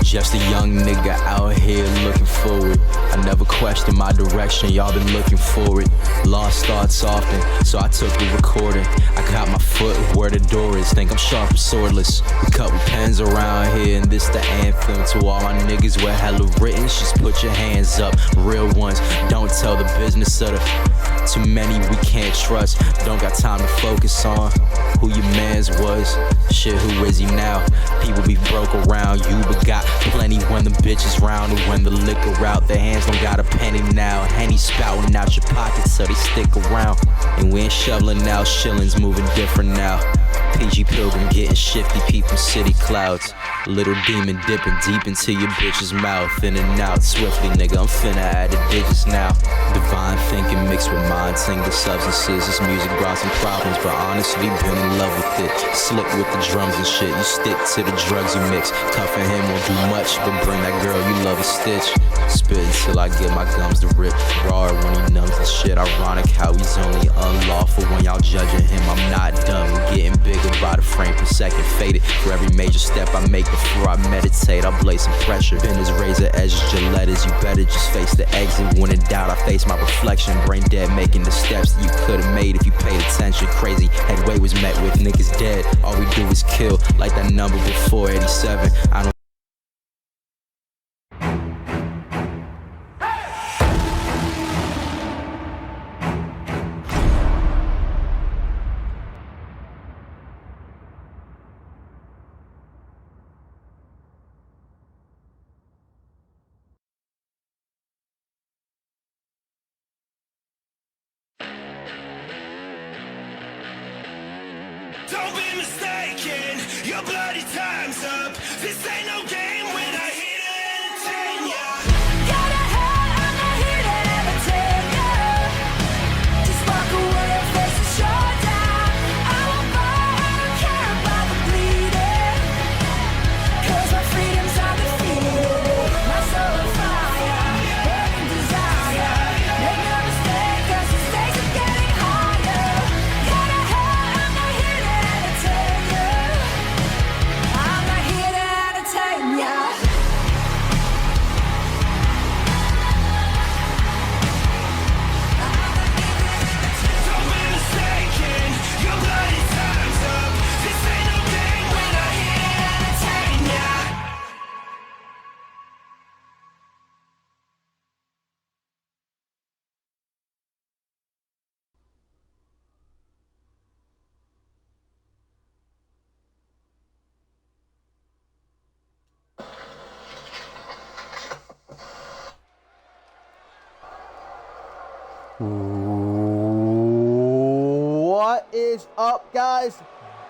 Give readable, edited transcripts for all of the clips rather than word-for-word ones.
Just a young nigga out here looking forward. I never questioned my direction, y'all been looking for it. Lost thoughts often, so I took the recording. I got my foot where the door is, think I'm sharp and swordless. A couple pens around here, and this the anthem to all my niggas with hella written. Just put your hands up, real ones. Don't tell the business of the too many we can't trust. Don't got time to focus on who your mans was. Shit, who is he now? People be broke around you, but got plenty when the bitches round. And when the liquor out, their hands don't got a penny now. Henny spouting out your pockets so they stick around. And we ain't shoveling out shillings, moving different now. PG Pilgrim getting shifty, peeping city clouds. Little demon dipping deep into your bitch's mouth. In and out swiftly, nigga, I'm finna add the digits now. Divine thinking mixed with mind-tingling substances. This music brought some problems, but honestly been in love with it. Slick with the drums and shit, you stick to the drugs you mix. Tough and him won't do much, but bring that girl you love a stitch. Spit until I get my gums to rip. Raw when he numbs the shit. Ironic how he's only unlawful when y'all judging him. I'm not done, we're getting bigger by the frame per second. Faded for every major step I make before I meditate. I blaze some pressure. Been as razor edges, Gilettas. You better just face the exit. When in doubt, I face my reflection. Brain dead, making the steps that you could've made if you paid attention. Crazy headway was met with niggas dead. All we do is kill, like that number before 87. I don't. Don't be mistaken, your bloody time's up. This ain't no game when I hit it and entertain ya. Got a head, I'm not here to entertain ya. Just walk away and face the showdown. I won't fight, I don't care about the bleeding. 'Cause my freedom's undefeated. My soul on fire, burning desire. Make no mistake, 'cause the stakes are getting higher. Got a head, I'm not here to entertain ya. I'm not here to entertain ya. Don't be mistaken, your bloody time's up. This ain't no game when I hit it and entertain ya. What is up, guys?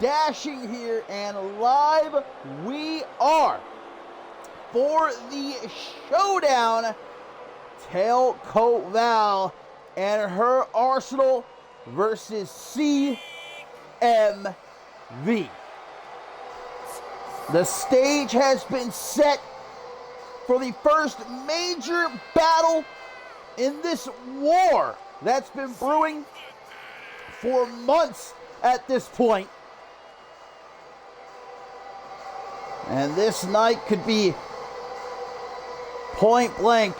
Dashing here, and live we are for the Showdown. Tailcoat Val and her Arsenal versus CMV. The stage has been set for the first major battle in this war that's been brewing for months at this point. And this night could be point blank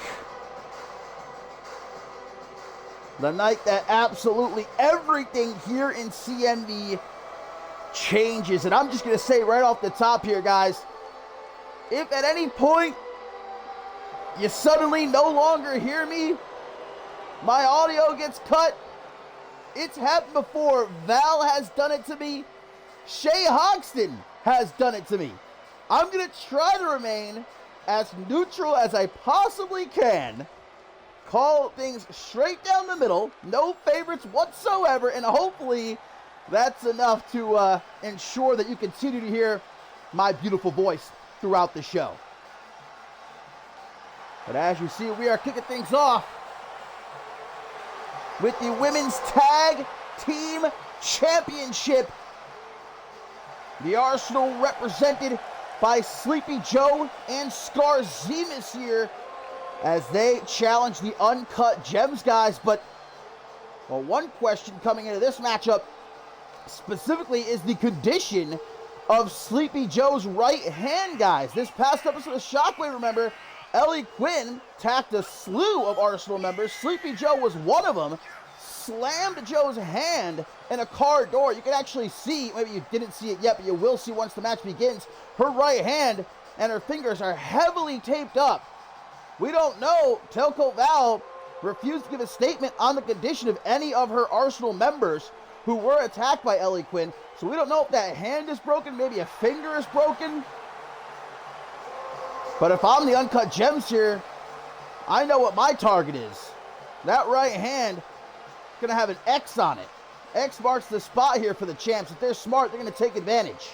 the night that absolutely everything here in CMV changes. And I'm just going to say right off the top here, guys, if at any point you suddenly no longer hear me, my audio gets cut, it's happened before. Val has done it to me. Shay Hoxton has done it to me. I'm going to try to remain as neutral as I possibly can. Call things straight down the middle. No favorites whatsoever. And hopefully that's enough to ensure that you continue to hear my beautiful voice throughout the show. But as you see, we are kicking things off with the Women's Tag Team Championship. The Arsenal represented by Sleepy Joe and Scar Zemus here as they challenge the Uncut Gems guys. But well, one question coming into this matchup specifically is the condition of Sleepy Joe's right hand, guys. This past episode of Shockwave, remember, Ellie Quinn attacked a slew of Arsenal members. Sleepy Joe was one of them. Slammed Joe's hand in a car door. You can actually see, maybe you didn't see it yet, but you will see once the match begins, her right hand and her fingers are heavily taped up. We don't know. Tailcoat Val refused to give a statement on the condition of any of her Arsenal members who were attacked by Ellie Quinn. So we don't know if that hand is broken, maybe a finger is broken. But if I'm the Uncut Gems here, I know what my target is. That right hand going to have an X on it. X marks the spot here for the champs. If they're smart, they're going to take advantage.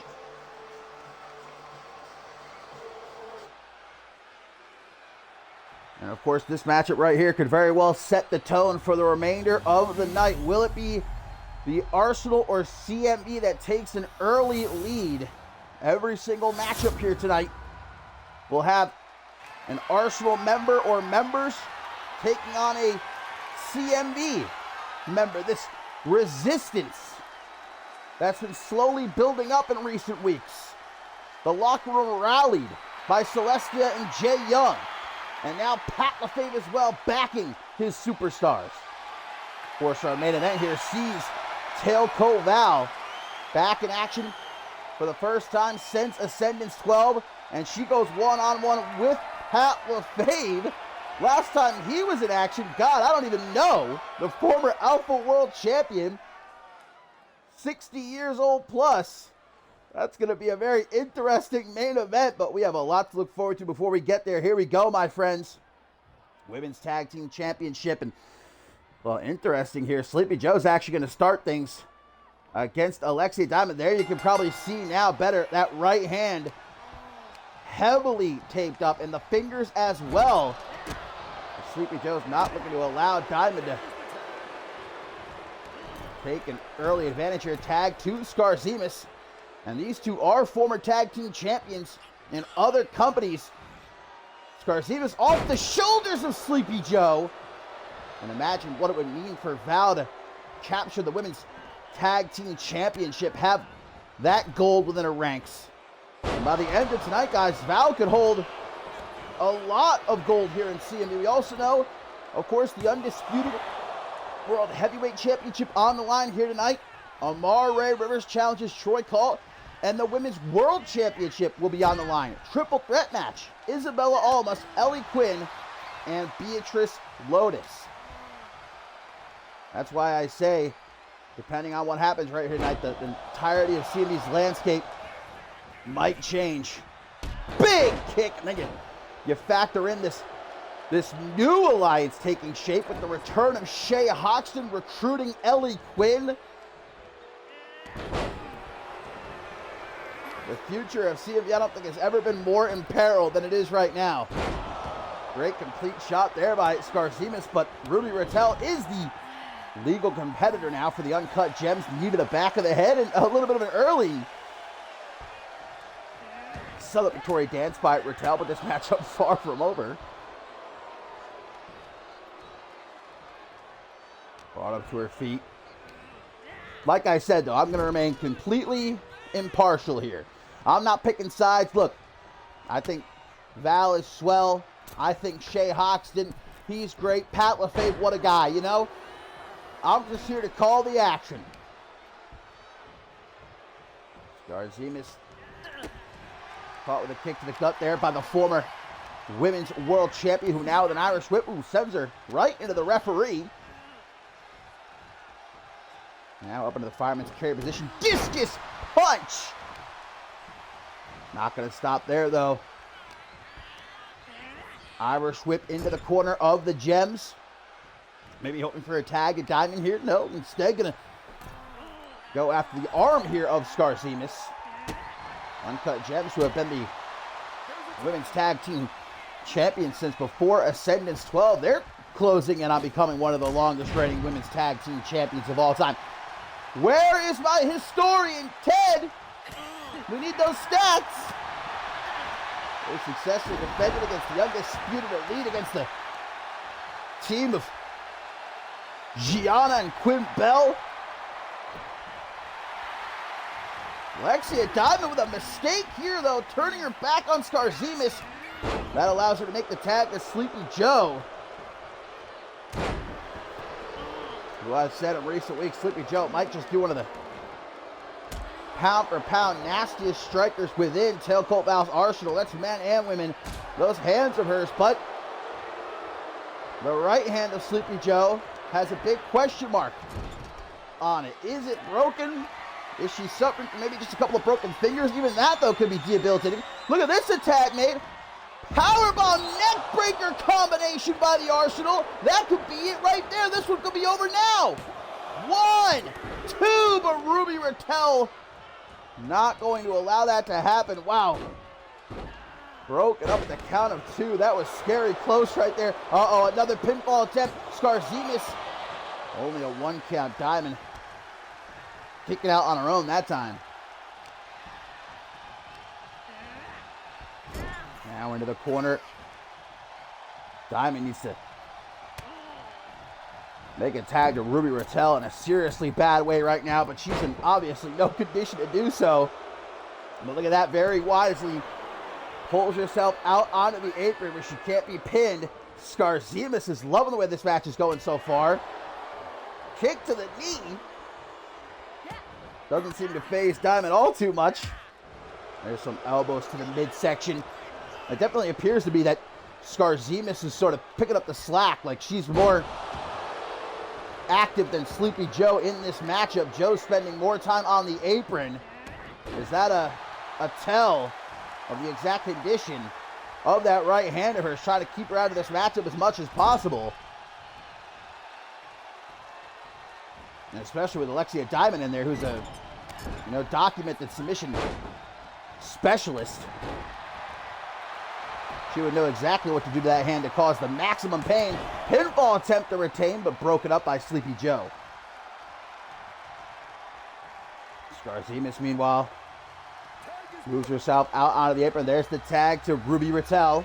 And of course, this matchup right here could very well set the tone for the remainder of the night. Will it be the Arsenal or CMV that takes an early lead? Every single matchup here tonight will have an Arsenal member or members taking on a CMV member. This resistance that's been slowly building up in recent weeks. The locker room rallied by Celestia and Jay Young. And now Pat LaFave as well backing his superstars. Of course, our main event here sees Tailcoat Val back in action for the first time since Ascendance 12. And she goes one-on-one with Pat LaFave. Last time he was in action, God, I don't even know, the former Alpha World Champion, 60 years old plus. That's going to be a very interesting main event, but we have a lot to look forward to before we get there. Here we go, my friends. Women's Tag Team Championship. And, well, interesting here. Sleepy Joe's actually going to start things against Alexia Diamond. There you can probably see now better that right hand heavily taped up, and the fingers as well. Sleepy Joe's not looking to allow Diamond to take an early advantage here. Tag to Scarzemus. And these two are former tag team champions in other companies. Scarzemus off the shoulders of Sleepy Joe. And imagine what it would mean for Val to capture the women's tag team championship, have that gold within her ranks. And by the end of tonight, guys, Val could hold a lot of gold here in CMV. We also know, of course, the undisputed World Heavyweight Championship on the line here tonight. Amar Ray Rivers challenges Troy Call, and the Women's World Championship will be on the line. Triple threat match. Isabella Almas, Ellie Quinn, and Beatrice Lotus. That's why I say, depending on what happens right here tonight, the entirety of CMV's landscape might change. Big kick, and then you factor in this new alliance taking shape with the return of Shay Hoxton recruiting Ellie Quinn. The future of CMV, I don't think has ever been more in peril than it is right now. Great complete shot there by Scarzemus, but Ruby Rattel is the legal competitor now for the Uncut Gems. Knee to the back of the head, and a little bit of an early celebratory dance by Rattel, but this matchup far from over. Brought up to her feet. Like I said, though, I'm going to remain completely impartial here. I'm not picking sides. Look, I think Val is swell. I think Shay Hoxton, he's great. Pat LaFave, what a guy, you know? I'm just here to call the action. Scarzemus caught with a kick to the gut there by the former Women's World Champion, who now with an Irish whip, sends her right into the referee. Now up into the fireman's carry position. Discus punch! Not going to stop there, though. Irish whip into the corner of the Gems. Maybe hoping for a tag at Diamond here. No, instead going to go after the arm here of Scarzemus. Uncut Gems, who have been the women's tag team champions since before Ascendance 12. They're closing in on becoming one of the longest reigning women's tag team champions of all time. Where is my historian, Ted? We need those stats. They successfully defended against the undisputed elite, against the team of Gianna and Quinn Bell. Alexia Diamond with a mistake here, though, turning her back on Skarzimis. That allows her to make the tag to Sleepy Joe, who I've said in recent weeks, Sleepy Joe might just be one of the pound-for-pound nastiest strikers within Tailcoat Val's arsenal. That's men and women. Those hands of hers, but the right hand of Sleepy Joe has a big question mark on it. Is it broken? Is she suffering from maybe just a couple of broken fingers? Even that, though, could be debilitating. Look at this attack, mate. Powerbomb neckbreaker combination by the Arsenal. That could be it right there. This one could be over now. 1, 2, but Ruby Raquel not going to allow that to happen. Wow. Broken up at the count of 2. That was scary close right there. Uh-oh, another pinfall attempt. Skarzimis. Only a 1 count. Diamond kicking out on her own that time. Now into the corner. Diamond needs to make a tag to Ruby Raquel in a seriously bad way right now, but she's in obviously no condition to do so. But look at that, very wisely pulls herself out onto the apron where she can't be pinned. Skarzimis is loving the way this match is going so far. Kick to the knee. Doesn't seem to phase Diamond all too much. There's some elbows to the midsection. It definitely appears to be that Skarzimis is sort of picking up the slack, like she's more active than Sleepy Joe in this matchup. Joe spending more time on the apron. Is that a tell of the exact condition of that right hand of hers, trying to keep her out of this matchup as much as possible? And especially with Alexia Diamond in there, who's a documented submission specialist. She would know exactly what to do to that hand to cause the maximum pain. Pinfall attempt to retain, but broken up by Sleepy Joe. Skarzimis, meanwhile, moves herself out onto the apron. There's the tag to Ruby Raquel.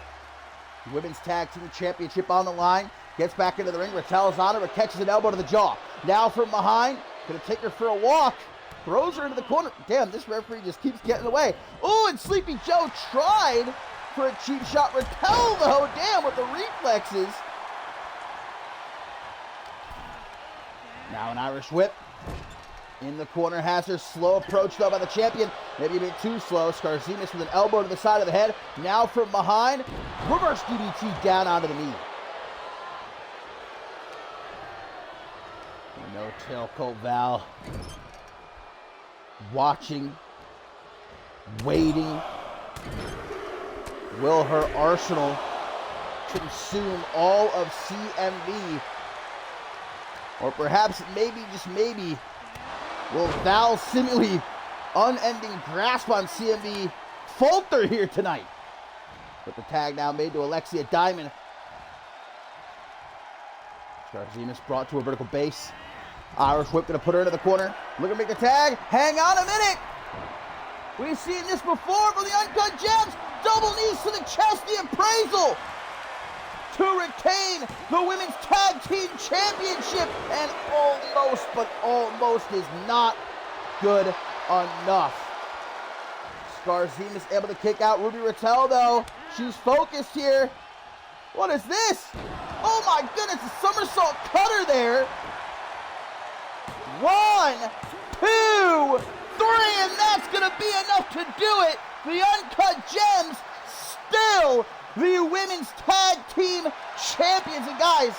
Women's Tag Team Championship on the line. Gets back into the ring. Raquel's on her, but catches an elbow to the jaw. Now from behind, gonna take her for a walk. Throws her into the corner. Damn, this referee just keeps getting away. Oh, and Sleepy Joe tried for a cheap shot. Raquel, though, damn, with the reflexes. Now an Irish whip. In the corner, has her slow approach, though, by the champion. Maybe a bit too slow. Skarzimis with an elbow to the side of the head. Now from behind, reverse DDT down onto the knee. No Tailcoat Val. Watching. Waiting. Will her arsenal consume all of CMV? Or perhaps, maybe, just maybe, will Val's seemingly unending grasp on CMV falter here tonight? With the tag now made to Alexia Diamond. Skarzimis brought to a vertical base. Irish whip gonna put her into the corner. Look at make the tag. Hang on a minute. We've seen this before for the Uncut Gems. Double knees to the chest, the appraisal to retain the Women's Tag Team Championship. And almost, but almost is not good enough. Skarzimis able to kick out Ruby Raquel, though. She's focused here. What is this? Oh my goodness, a somersault cutter there. 1, 2, 3, and that's gonna be enough to do it. The Uncut Gems still the Women's Tag Team Champions. And guys,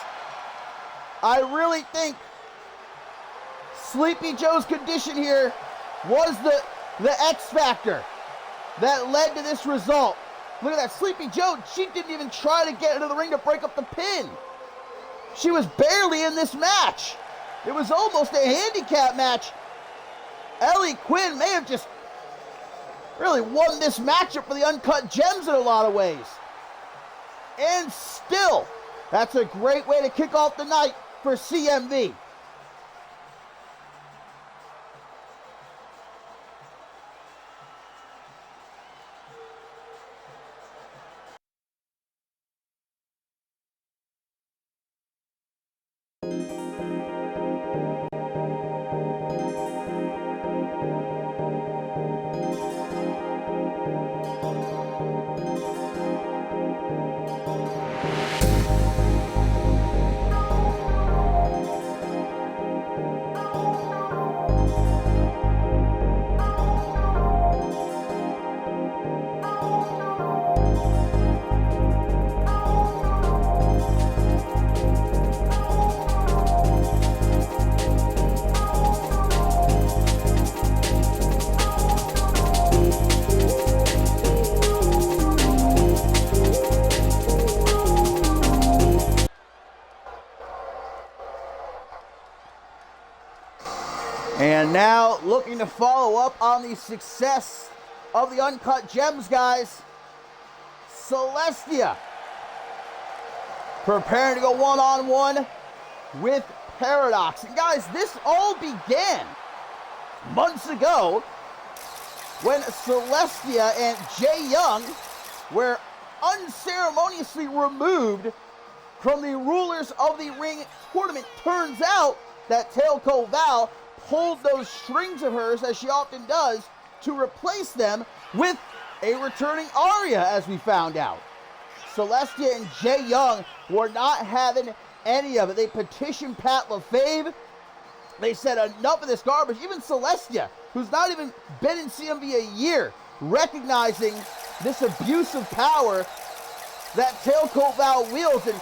I really think Sleepy Joe's condition here was the X factor that led to this result. Look at that, Sleepy Joe, she didn't even try to get into the ring to break up the pin. She was barely in this match. It was almost a handicap match. Ellie Quinn may have just really won this matchup for the Uncut Gems in a lot of ways. And still, that's a great way to kick off the night for CMV. And now looking to follow up on the success of the Uncut Gems, guys. Celestia preparing to go one-on-one with Paradox. And guys, this all began months ago when Celestia and Jay Young were unceremoniously removed from the Rulers of the Ring tournament. Turns out that Tailcoat Val pulled those strings of hers, as she often does, to replace them with a returning Arya, as we found out. Celestia and Jay Young were not having any of it. They petitioned Pat LaFave. They said enough of this garbage. Even Celestia, who's not even been in CMV a year, recognizing this abuse of power that Tailcoat Val wields. And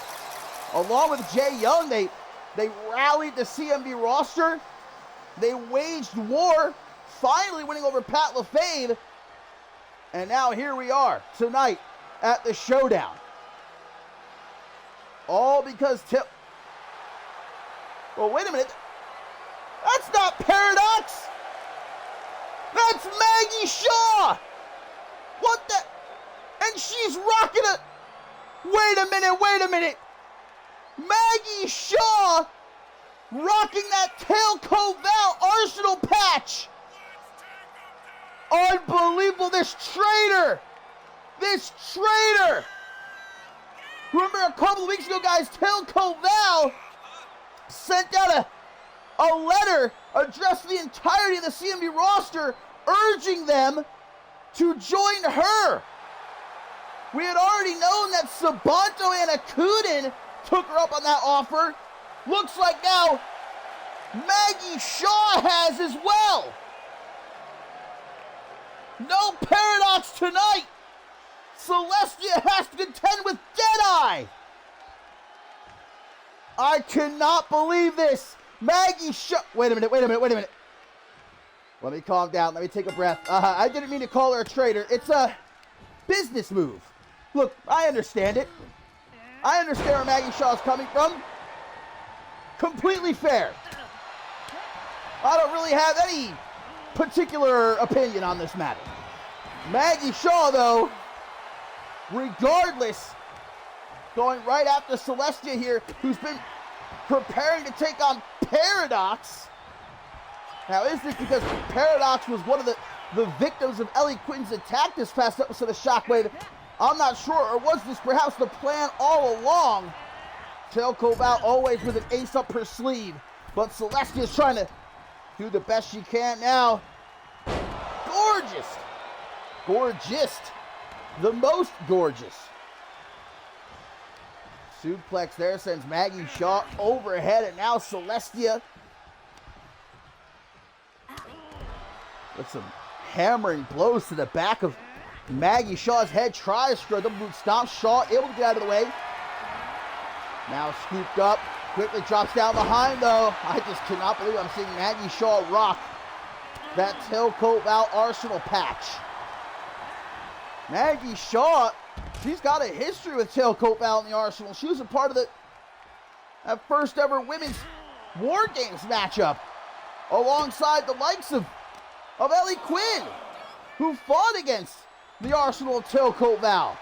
along with Jay Young, they rallied the CMV roster. They waged war, finally winning over Pat LaFave. And now here we are tonight at the Showdown. All because well, wait a minute. That's not Paradox. That's Maggie Shaw. What the? And she's rocking a... Wait a minute. Maggie Shaw rocking that Tailcoat Val Arsenal patch. Unbelievable, this traitor. Remember a couple of weeks ago, guys, Tailcoat Val sent out a letter addressed to the entirety of the CMV roster, urging them to join her. We had already known that Sabanto and Akuden took her up on that offer. Looks like now Maggie Shaw has as well. No Paradox tonight. Celestia has to contend with Deadeye. I cannot believe this. Maggie Shaw. Wait a minute. Let me calm down. Let me take a breath. I didn't mean to call her a traitor. It's a business move. Look, I understand it. I understand where Maggie Shaw is coming from. Completely fair. I don't really have any particular opinion on this matter. Maggie Shaw, though, regardless, going right after Celestia here, who's been preparing to take on Paradox. Now, is this because Paradox was one of the victims of Ellie Quinton's attack this past episode of Shockwave? I'm not sure, or was this perhaps the plan all along? Tailcoat Val always with an ace up her sleeve, but Celestia is trying to do the best she can now. Gorgeous, the most gorgeous. Suplex there sends Maggie Shaw overhead, and now Celestia with some hammering blows to the back of Maggie Shaw's head. Tries for a double boot stomp. Shaw able to get out of the way. Now scooped up. Quickly drops down behind, though. I just cannot believe I'm seeing Maggie Shaw rock that Tailcoat Val Arsenal patch. Maggie Shaw, she's got a history with Tailcoat Val in the Arsenal. She was a part of that first ever women's War Games matchup alongside the likes of Ellie Quinn, who fought against the Arsenal of Tailcoat Val.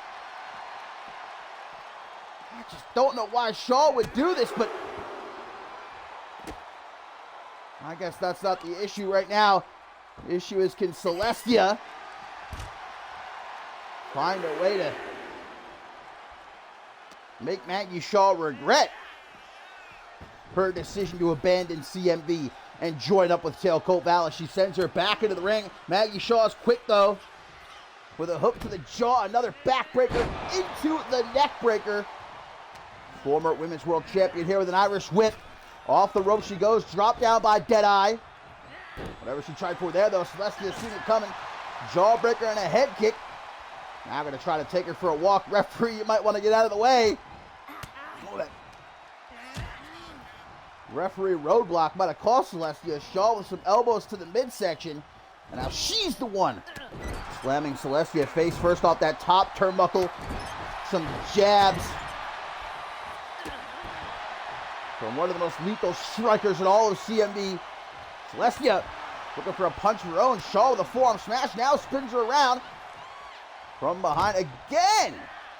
I just don't know why Shaw would do this, but I guess that's not the issue right now. The issue is, can Celestia find a way to make Maggie Shaw regret her decision to abandon CMV and join up with Tailcoat Val as she sends her back into the ring. Maggie Shaw's quick, though, with a hook to the jaw, another backbreaker into the neckbreaker. Former Women's World Champion here with an Irish whip. Off the rope she goes, dropped down by Deadeye. Whatever she tried for there, though, Celestia seen it coming. Jawbreaker and a head kick. Now going to try to take her for a walk. Referee, you might want to get out of the way. Oh, that referee roadblock might have cost Celestia. Shaw with some elbows to the midsection. And now she's the one slamming Celestia face first off that top turnbuckle. Some jabs from one of the most lethal strikers in all of CMV. Celestia Looking for a punch of her own. Shaw with a forearm smash. Now spins her around. From behind again.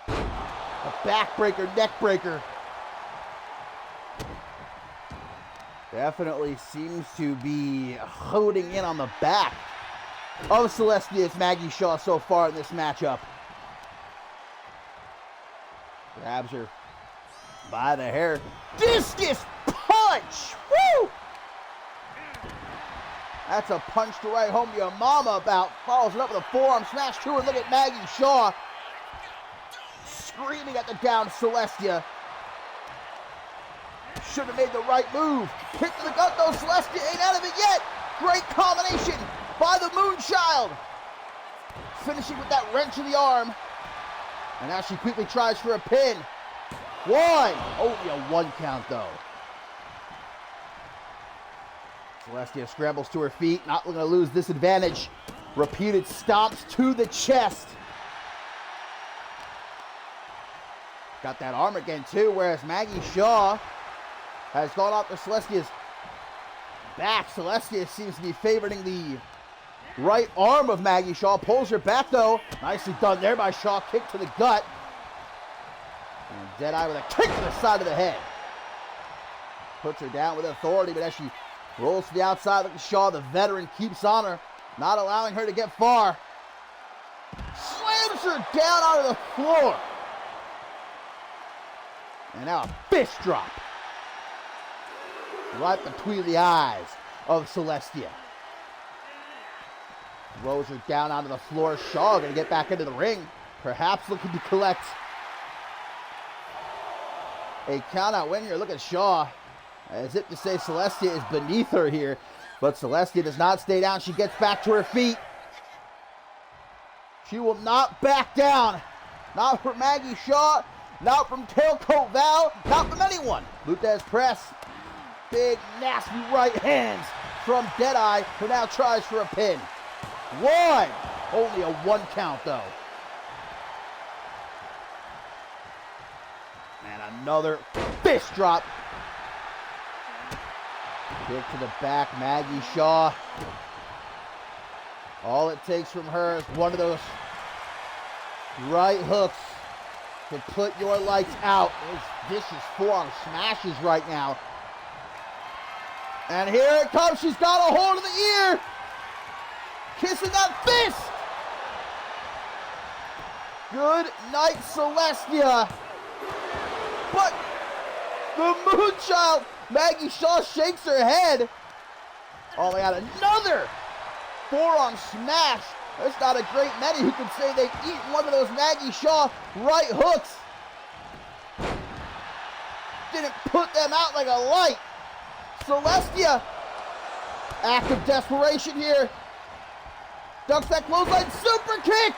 A backbreaker, neck breaker. Definitely seems to be holding in on the back of Celestia's Maggie Shaw so far in this matchup. Grabs her by the hair. Discus punch! Woo! That's a punch to write home to your mama about. Follows it up with a forearm smash to her. Look at Maggie Shaw screaming at the down Celestia. Should have made the right move. Kick to the gut though. Celestia ain't out of it yet. Great combination by the Moonchild. Finishing with that wrench in the arm. And now she quickly tries for a pin. One. Only a 1 count though. Celestia scrambles to her feet. Not looking to lose this advantage. Repeated stomps to the chest. Got that arm again too, whereas Maggie Shaw has gone off to Celestia's back. Celestia seems to be favoring the right arm of Maggie Shaw. Pulls her back though. Nicely done there by Shaw. Kick to the gut. And Deadeye with a kick to the side of the head. Puts her down with authority, but as she rolls to the outside, look at Shaw, the veteran, keeps on her, not allowing her to get far. Slams her down onto the floor. And now a fist drop. Right between the eyes of Celestia. Throws her down onto the floor. Shaw going to get back into the ring. Perhaps looking to collect a count-out win here. Look at Shaw. As if to say Celestia is beneath her here. But Celestia does not stay down. She gets back to her feet. She will not back down. Not from Maggie Shaw. Not from Tailcoat Val. Not from anyone. Lutez press. Big, nasty right hands from Deadeye, who now tries for a pin. One. Only a 1 count, though. And another fist drop. Kick to the back, Maggie Shaw. All it takes from her is one of those right hooks to put your lights out. Those vicious forearm smashes right now. And here it comes. She's got a hold of the ear. Kissing that fist. Good night, Celestia. But the Moonchild, Maggie Shaw, shakes her head. Oh my God, another forearm smash. There's not a great many who can say they've eaten one of those Maggie Shaw right hooks. Didn't put them out like a light. Celestia, act of desperation here. Ducks that clothesline, super kick.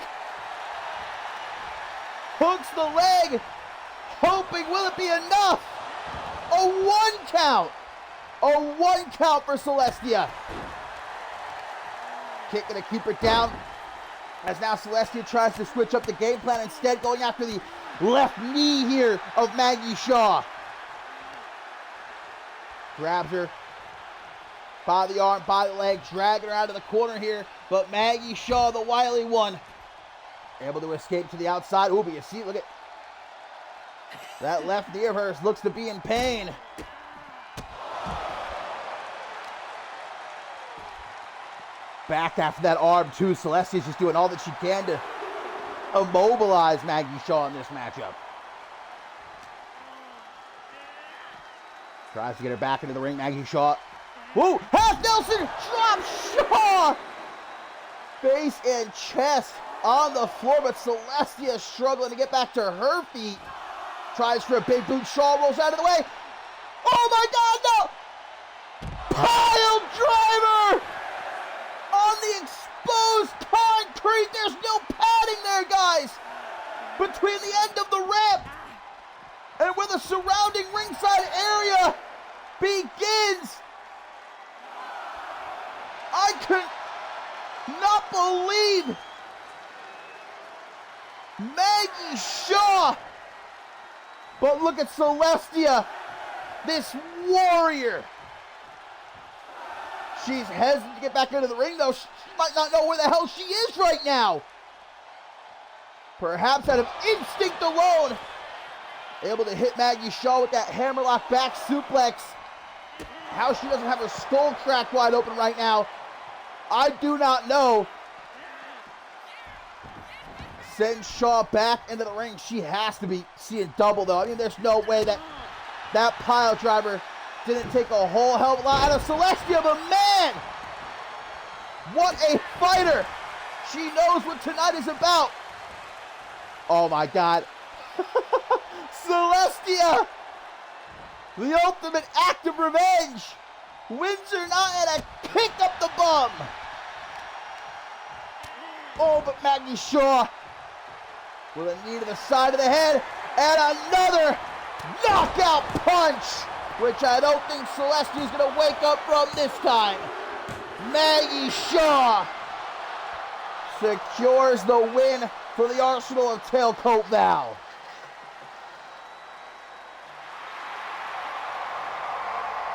Hooks the leg, hoping will it be enough? A 1 count. A 1 count for Celestia. Kick gonna keep her down. As now Celestia tries to switch up the game plan, instead going after the left knee here of Maggie Shaw. Grabs her by the arm, by the leg, dragging her out of the corner here. But Maggie Shaw, the wily one, able to escape to the outside. Ooh, but you see, look at that left knee of hers, looks to be in pain. Back after that arm too. Celestia's just doing all that she can to immobilize Maggie Shaw in this matchup. Tries to get her back into the ring. Maggie Shaw. Woo! Half Nelson drops Shaw! Face and chest on the floor, but Celestia struggling to get back to her feet. Tries for a big boot. Shaw rolls out of the way. Oh my God, no! Pile driver! On the exposed concrete. There's no padding there, guys. Between the end of the ramp and where the surrounding ringside area begins. I could not believe Maggie Shaw. But look at Celestia, this warrior. She's hesitant to get back into the ring, though. She might not know where the hell she is right now. Perhaps out of instinct alone, able to hit Maggie Shaw with that hammerlock back suplex. How she doesn't have her skull cracked wide open right now, I do not know. Sends Shaw back into the ring. She has to be seeing double, though. I mean, there's no way that pile driver didn't take a whole hell of a lot out of Celestia, but man, what a fighter. She knows what tonight is about. Oh my God. Celestia, the ultimate act of revenge, wins her not and a kick up the bum. Oh, but Maggie Shaw with a knee to the side of the head and another knockout punch, which I don't think Celestia's going to wake up from this time. Maggie Shaw secures the win for the Arsenal of Tailcoat Val.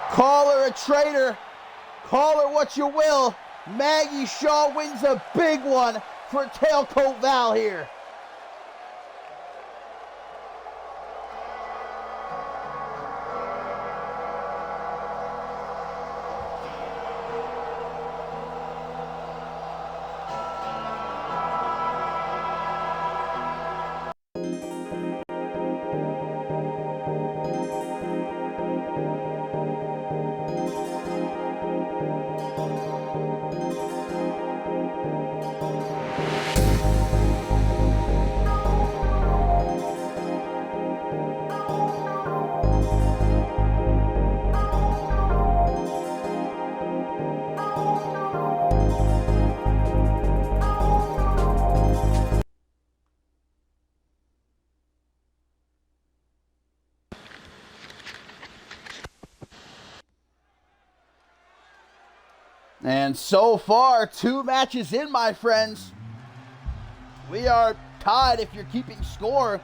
Call her a traitor, call her what you will. Maggie Shaw wins a big one for Tailcoat Val here. And so far, 2 matches in, my friends. We are tied, if you're keeping score,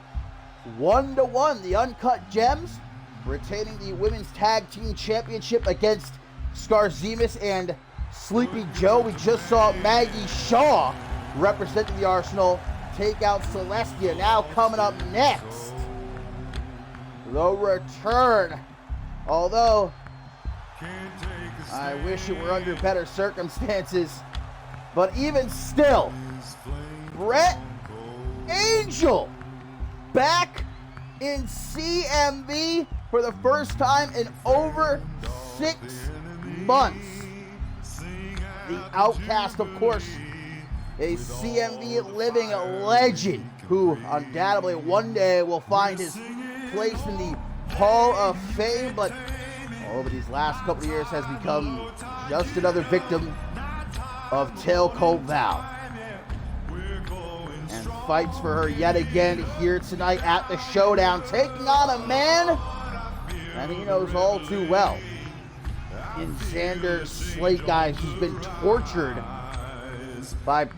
1-1. The Uncut Gems retaining the Women's Tag Team Championship against Scarzemus and Sleepy Joe. We just saw Maggie Shaw representing the Arsenal take out Celestia. Now coming up next, the return. Although I wish it were under better circumstances, but even still, Brett Angel back in CMV for the first time in over 6 months. The Outcast, of course, a CMV living legend who undoubtedly one day will find his place in the Hall of Fame, but over these last couple of years has become just another victim of Tailcoat Val. And fights for her yet again here tonight at the Showdown, taking on a man that he knows all too well in Xander Slate, guys, who's been tortured by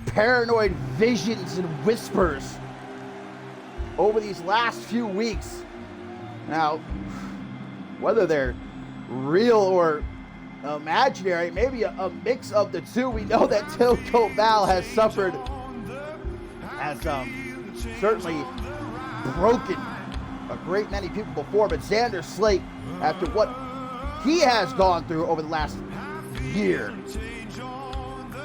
paranoid visions and whispers over these last few weeks. Now, whether they're real or imaginary, maybe a mix of the two, we know that Tailcoat Val has suffered, has certainly broken a great many people before, but Xander Slate, after what he has gone through over the last year,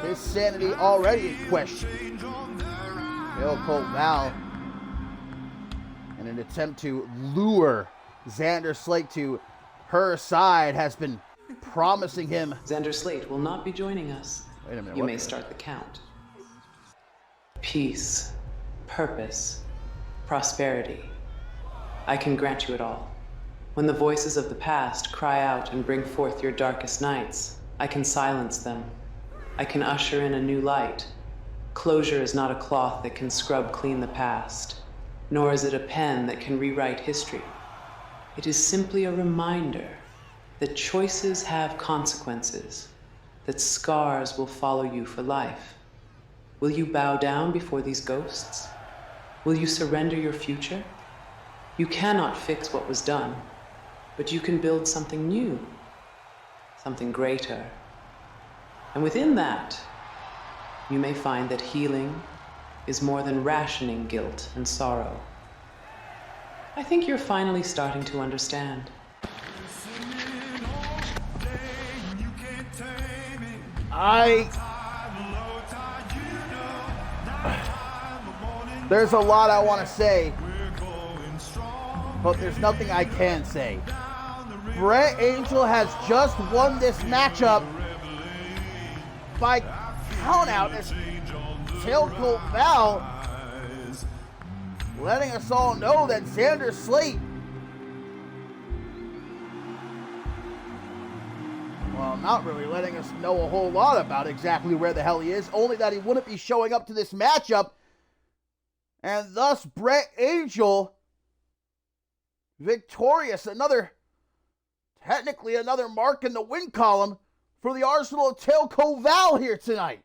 his sanity already in question. Tailcoat Val, in an attempt to lure Xander Slate to her side, has been promising him. Xander Slate will not be joining us. Wait a minute. You may start the count. Peace, purpose, prosperity. I can grant you it all. When the voices of the past cry out and bring forth your darkest nights, I can silence them. I can usher in a new light. Closure is not a cloth that can scrub clean the past, nor is it a pen that can rewrite history. It is simply a reminder that choices have consequences, that scars will follow you for life. Will you bow down before these ghosts? Will you surrender your future? You cannot fix what was done, but you can build something new, something greater, And within that, you may find that healing is more than rationing guilt and sorrow. I think you're finally starting to understand. There's a lot I want to say, but there's nothing I can say. Brett Angel has just won this matchup by countout as Tailcoat Val, letting us all know that Xander Slate, well, not really letting us know a whole lot about exactly where the hell he is, only that he wouldn't be showing up to this matchup, and thus Brett Angel victorious. Technically another mark in the win column for the Arsenal of Tailcoat Val here tonight.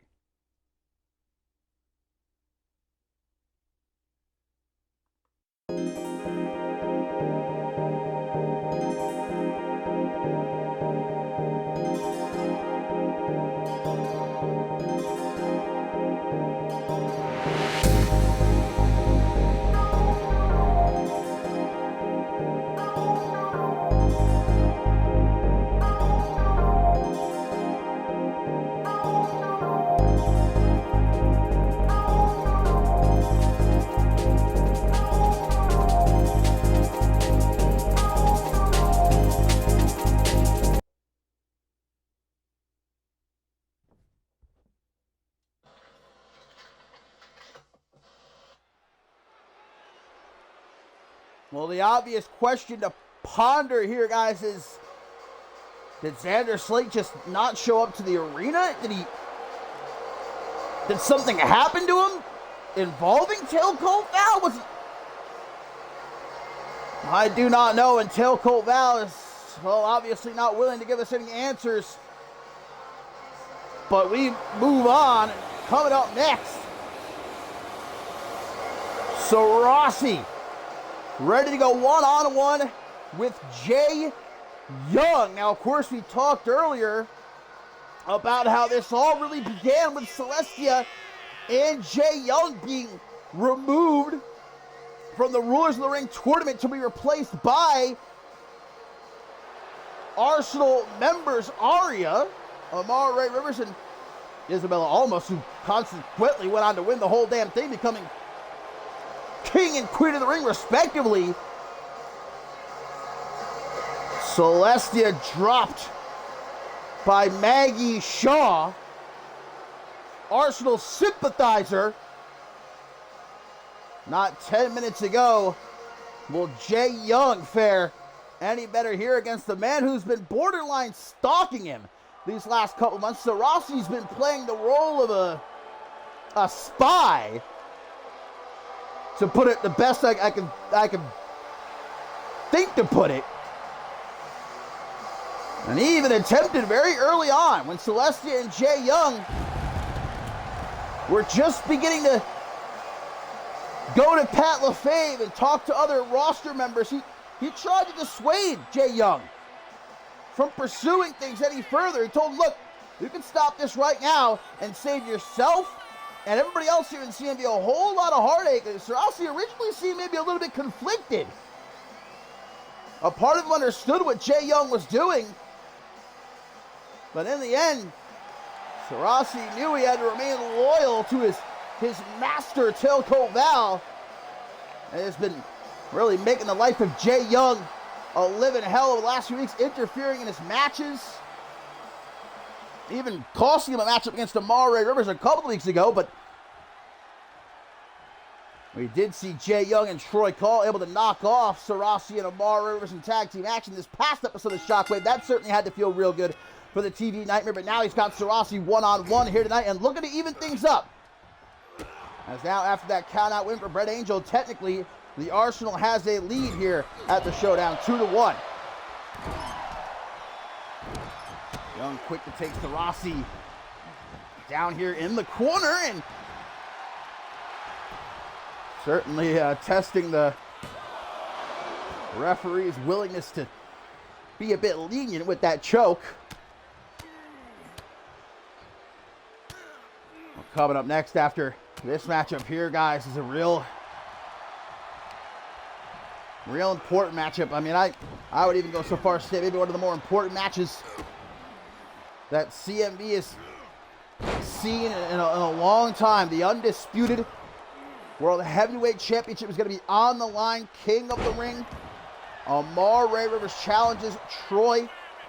Well, the obvious question to ponder here, guys, is did Xander Slate just not show up to the arena? Did something happen to him involving Tailcoat Val? I do not know, and Tailcoat Val is, well, obviously not willing to give us any answers. But we move on. Coming up next, Sarasi, ready to go one-on-one with Jay Young. Now, of course, we talked earlier about how this all really began with Celestia and Jay Young being removed from the Rulers of the Ring tournament to be replaced by Arsenal members Arya, Amara Ray Rivers, and Isabella Almas, who consequently went on to win the whole damn thing, becoming King and Queen of the Ring, respectively. Celestia dropped by Maggie Shaw, Arsenal sympathizer. Not 10 minutes ago. Will Jay Young fare any better here against the man who's been borderline stalking him these last couple months? Sarasi's been playing the role of a spy, to put it the best I can think to put it. And he even attempted very early on, when Celestia and Jay Young were just beginning to go to Pat LaFave and talk to other roster members. He tried to dissuade Jay Young from pursuing things any further. He told him, look, you can stop this right now and save yourself and everybody else here in CMV a whole lot of heartache. Sarasi originally seemed maybe a little bit conflicted. A part of him understood what Jay Young was doing, but in the end, Sarasi knew he had to remain loyal to his master, Tailcoat Val, and has been really making the life of Jay Young a living hell over the last few weeks, interfering in his matches, even costing him a matchup against Amara Ray Rivers a couple weeks ago. But we did see Jay Young and Troy Call able to knock off Sarasi and Amara Ray Rivers in tag team action this past episode of Shockwave. That certainly had to feel real good for the TV Nightmare, but now he's got Sarasi one-on-one here tonight and looking to even things up. As now, after that count-out win for Brett Angel, technically the Arsenal has a lead here at the Showdown, 2-1. Young quick to take Sarasi down here in the corner, and certainly testing the referee's willingness to be a bit lenient with that choke. Coming up next after this matchup here, guys, is a real important matchup. I mean, I would even go so far as to say maybe one of the more important matches that CMV has seen in a long time. The undisputed World Heavyweight Championship is going to be on the line. King of the Ring, Amar Ray Rivers challenges Troy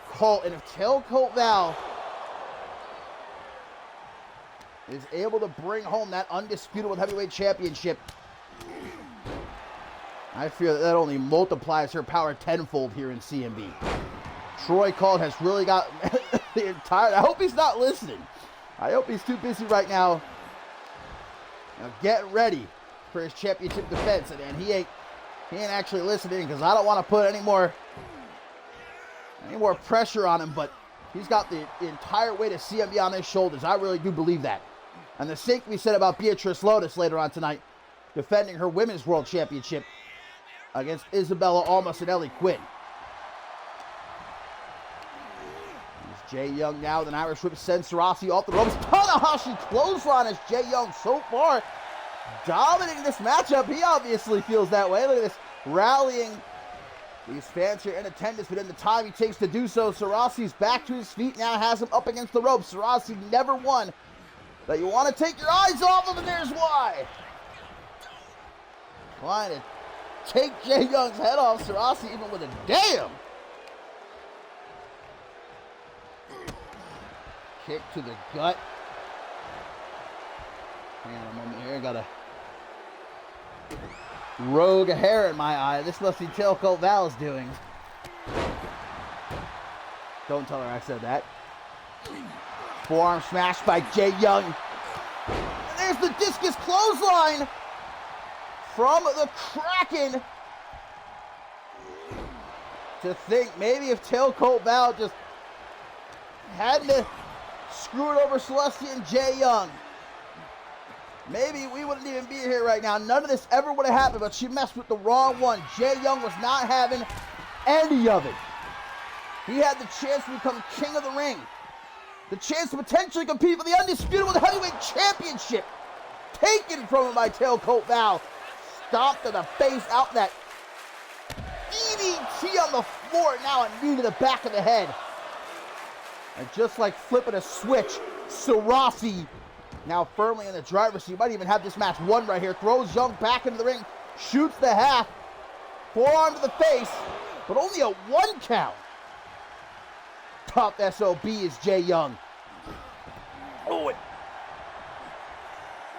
Colt. And if Tailcoat Val is able to bring home that undisputed World Heavyweight Championship, I fear that only multiplies her power tenfold here in CMV. Troy Colt has really got the entire... I hope he's not listening. I hope he's too busy right now, getting ready for his championship defense. And he ain't actually listening, because I don't want to put any more pressure on him, but he's got the entire weight of CMV on his shoulders. I really do believe that. And the same can be said about Beatrice Lotus later on tonight, defending her Women's World Championship against Isabella Almas and Ellie Quinn. Here's Jay Young now with an Irish whip, sends Sarasi off the ropes. Tanahashi clothesline as Jay Young so far dominating this matchup. He obviously feels that way. Look at this, rallying these fans here in attendance, but in the time he takes to do so, Sarasi's back to his feet, now has him up against the ropes. Sarasi never won that you want to take your eyes off him, and there's why. Trying to take Jay Young's head off. Sarasi even with a damn kick to the gut. Hang on a moment here, got a rogue hair in my eye. This must be Tailcoat Val's doing. Don't tell her I said that. Forearm smash by Jay Young. And there's the discus clothesline from the Kraken. To think maybe if Tailcoat Val just hadn't screwed over Celestia and Jay Young, maybe we wouldn't even be here right now. None of this ever would have happened, but she messed with the wrong one. Jay Young was not having any of it. He had the chance to become King of the Ring. The chance to potentially compete for the undisputed World Heavyweight Championship. Taken from him by Tailcoat Val. Stomped to the face, out that EDT on the floor. Now a knee to the back of the head. And just like flipping a switch, Sarasi now firmly in the driver's seat. Might even have this match won right here. Throws Young back into the ring. Shoots the half. Forearm to the face. But only a 1 count. Top SOB is Jay Young. Oh,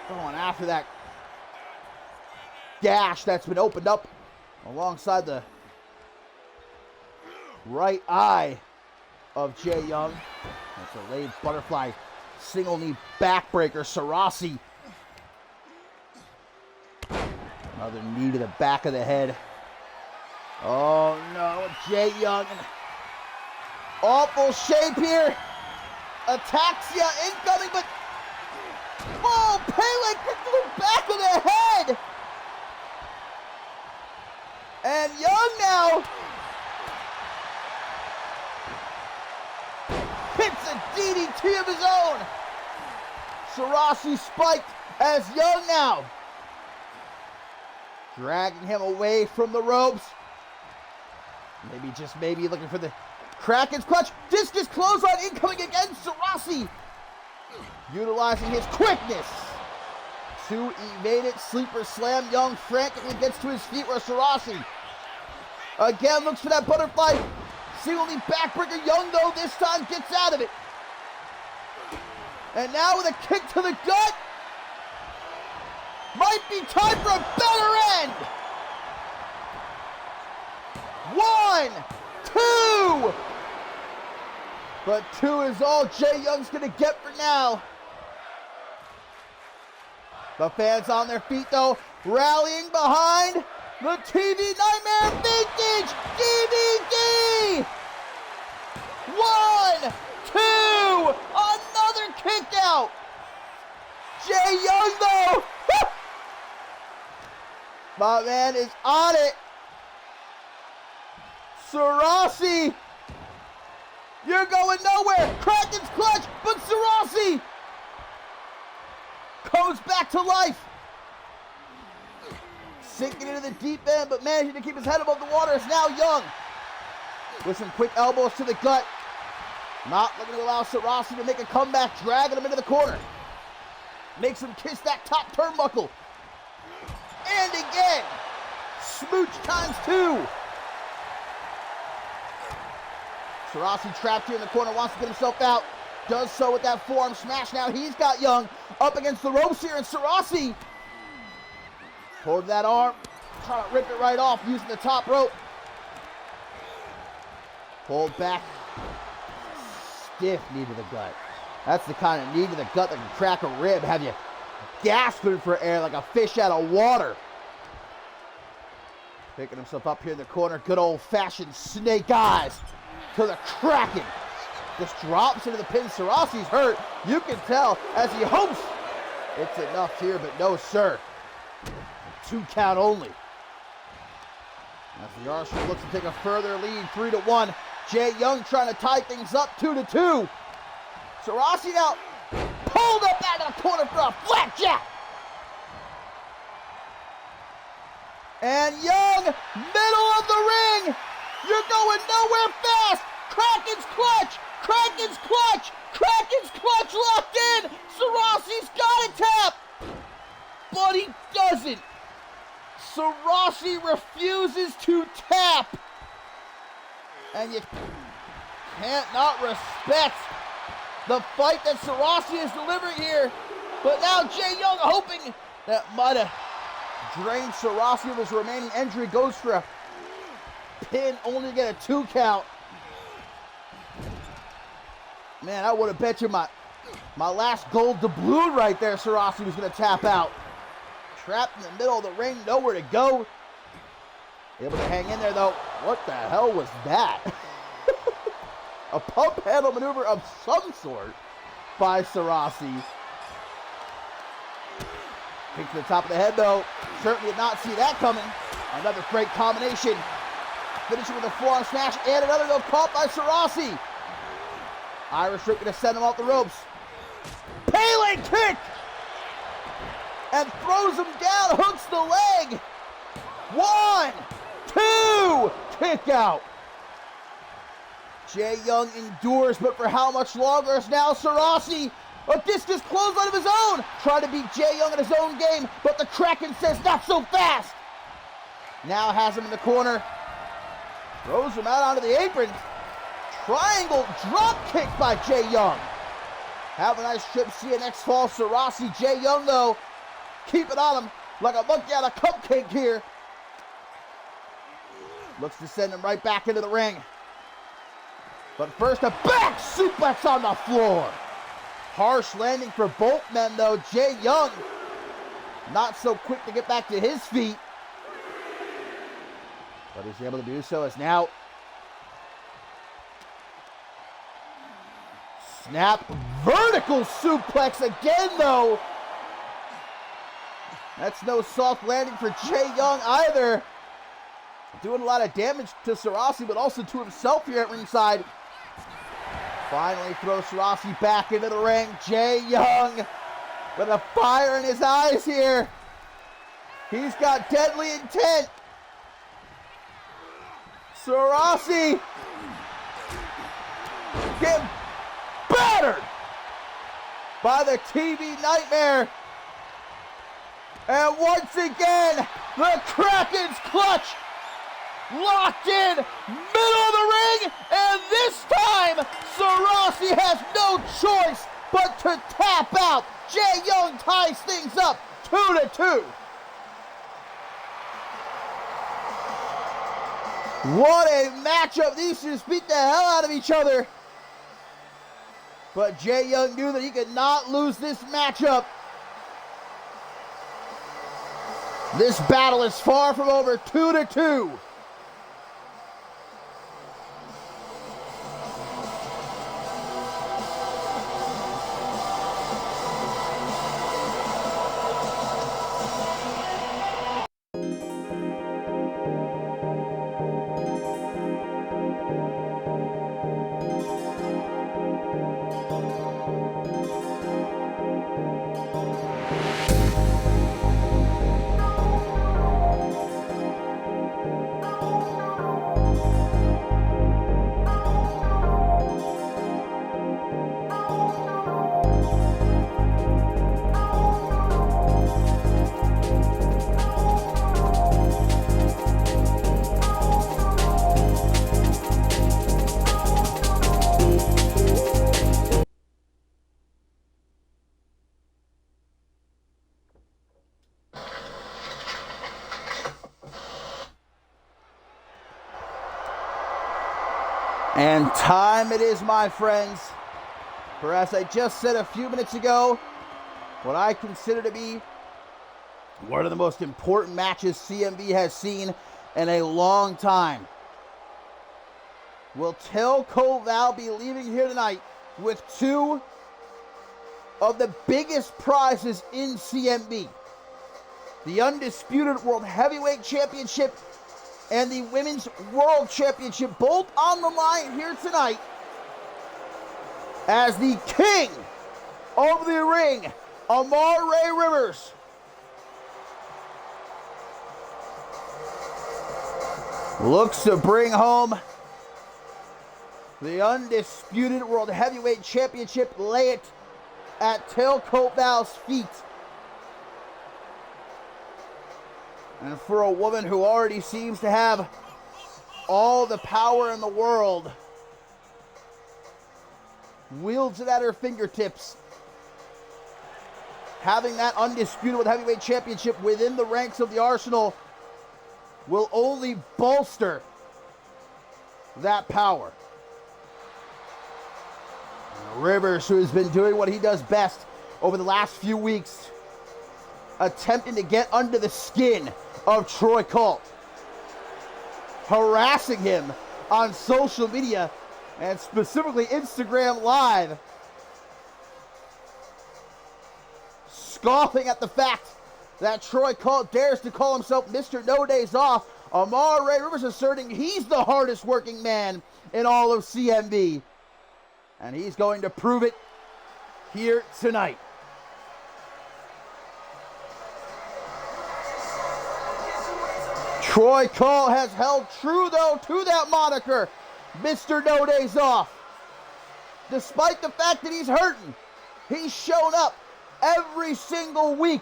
going after that gash that's been opened up alongside the right eye of Jay Young. That's a laid butterfly single knee backbreaker. Sarasi. Another knee to the back of the head. Oh no, Jay Young in awful shape here. Ataxia incoming, but oh, Pele kick to the back of the head. And Young now hits a DDT of his own. Sarasi spiked as Young now dragging him away from the ropes. Maybe, just maybe, looking for the Kraken's clutch. Discus clothesline incoming against Sarasi. Utilizing his quickness to evade it. Sleeper slam. Young frantically gets to his feet where Sarasi again looks for that butterfly. Single knee backbreaker. Young, though, this time gets out of it. And now with a kick to the gut. Might be time for a better end. 1, 2. But 2 is all Jay Young's going to get for now. The fans on their feet, though, rallying behind the TV Nightmare Vintage DVD. 1, 2. Another kick out. Jay Young, though. My man is on it. Sarasi, you're going nowhere. Kraken's clutch, but Sarasi comes back to life. Sinking into the deep end, but managing to keep his head above the water is now Young. With some quick elbows to the gut. Not looking to allow Sarasi to make a comeback, dragging him into the corner. Makes him kiss that top turnbuckle. And again. Smooch times 2. Sarasi trapped here in the corner, wants to get himself out. Does so with that forearm smash. Now he's got Young up against the ropes here, and Sarasi pulled that arm, trying to rip it right off using the top rope. Pulled back. Stiff knee to the gut. That's the kind of knee to the gut that can crack a rib, have you gasping for air like a fish out of water. Picking himself up here in the corner. Good old-fashioned snake eyes to the Kraken. Just drops into the pin. Sarasi's hurt. You can tell as he hopes it's enough here, but no, sir. 2 count only. As the Arsenal looks to take a further lead, 3-1. Jay Young trying to tie things up, 2-2. Sarasi now pulled up out of the corner for a flapjack. And Young, middle of the ring. You're going nowhere fast. Kraken's clutch. Kraken's clutch. Kraken's clutch locked in. Sarasi's got a tap. But he doesn't. Sarasi refuses to tap. And you can't not respect the fight that Sarasi is delivering here. But now Jay Young hoping that might have drained Sarasi of his remaining entry. Goes for a pin, only to get a 2 count. Man, I would have bet you my last gold doubloon right there Sarasi was going to tap out. Trapped in the middle of the ring, nowhere to go. Able to hang in there though. What the hell was that? A pump handle maneuver of some sort by Sarasi. Kick to the top of the head though. Certainly did not see that coming. Another great combination. Finishing with a forearm smash and another though caught by Sarasi. Irish Whip gonna send him off the ropes. Pele kick! And throws him down, hooks the leg. 1, 2, kick out. Jay Young endures, but for how much longer is now Sarasi? A discus clothesline of his own. Trying to beat Jay Young in his own game, but the Kraken says not so fast. Now has him in the corner. Throws him out onto the apron. Triangle drop kick by Jay Young. Have a nice trip, CNX fall. Sarasi, Jay Young though, keep it on him like a monkey on a cupcake here. Looks to send him right back into the ring. But first, a back suplex on the floor. Harsh landing for both men, though. Jay Young, not so quick to get back to his feet. But he's able to do so as now. Snap, vertical suplex again, though. That's no soft landing for Jay Young either. Doing a lot of damage to Sarasi, but also to himself here at ringside. Finally throws Sarasi back into the ring. Jay Young with a fire in his eyes here. He's got deadly intent. Sarasi get battered by the TV Nightmare. And once again, the Kraken's clutch locked in, middle of the ring, and this time, Sarasi has no choice but to tap out. Jay Young ties things up, 2-2. What a matchup. These two beat the hell out of each other. But Jay Young knew that he could not lose this matchup. This battle is far from over, 2-2. And time it is, my friends, for, as I just said a few minutes ago, what I consider to be one of the most important matches CMV has seen in a long time. Will Tailcoat Val be leaving here tonight with two of the biggest prizes in CMV? The Undisputed World Heavyweight Championship and the Women's World Championship, both on the line here tonight, as the king of the ring, Amare Rivers, looks to bring home the Undisputed World Heavyweight Championship, lay it at Tailcoat Val's feet. And for a woman who already seems to have all the power in the world, wields it at her fingertips, having that Undisputed World Heavyweight Championship within the ranks of the arsenal will only bolster that power. Rivers, who has been doing what he does best over the last few weeks, attempting to get under the skin of Troy Colt, harassing him on social media and specifically Instagram Live, scoffing at the fact that Troy Colt dares to call himself Mr. No Days Off. Amare Rivers asserting he's the hardest working man in all of CMV, and he's going to prove it here tonight. Troy Colt has held true, though, to that moniker, Mr. No Days Off. Despite the fact that he's hurting, he's shown up every single week,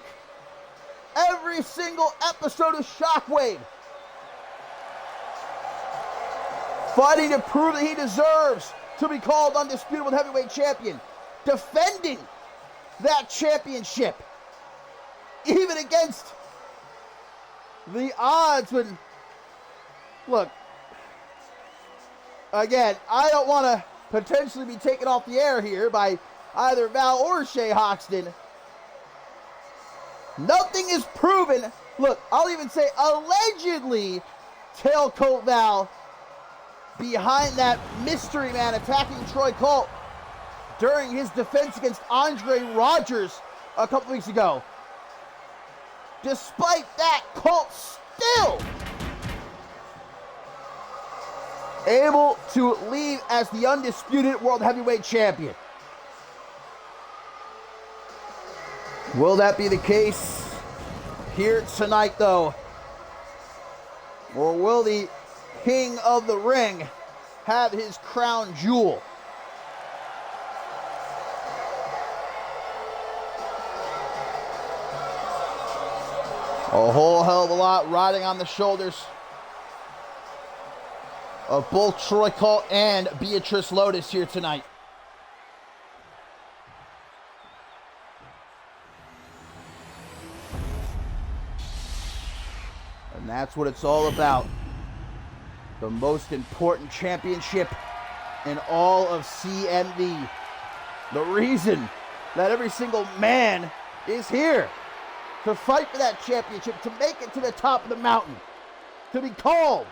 every single episode of Shockwave, fighting to prove that he deserves to be called Undisputed World Heavyweight Champion, defending that championship, even against the odds. When, look, again, I don't want to potentially be taken off the air here by either Val or Shay Hoxton. Nothing is proven. Look, I'll even say allegedly Tailcoat Val behind that mystery man attacking Troy Colt during his defense against Andre Rogers a couple weeks ago. Despite that, Colt still able to leave as the Undisputed World Heavyweight Champion. Will that be the case here tonight, though? Or will the King of the Ring have his crown jewel? A whole hell of a lot riding on the shoulders of both Troy Colt and Beatrice Lotus here tonight. And that's what it's all about. The most important championship in all of CMV. The reason that every single man is here to fight for that championship, to make it to the top of the mountain, to be called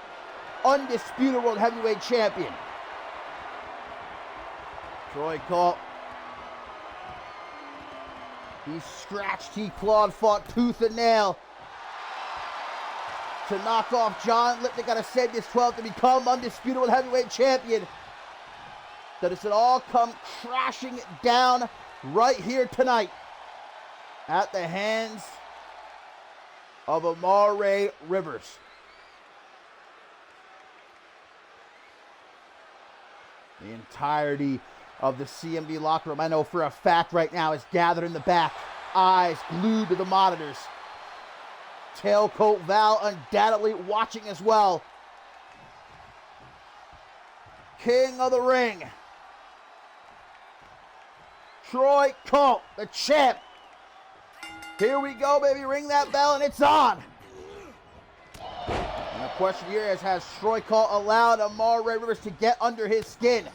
Undisputed World Heavyweight Champion. Troy Colt, he scratched, he clawed, fought tooth and nail to knock off John Lipnick out of Sandus 12 to become Undisputed World Heavyweight Champion. That it's all come crashing down right here tonight at the hands of Amare Rivers. The entirety of the CMV locker room, I know for a fact right now, is gathered in the back, eyes glued to the monitors. Tailcoat Val undoubtedly watching as well. King of the ring, Troy Colt, the champ. Here we go, baby. Ring that bell and it's on. And the question here is, has Troy Colt allowed Amari Rivers to get under his skin?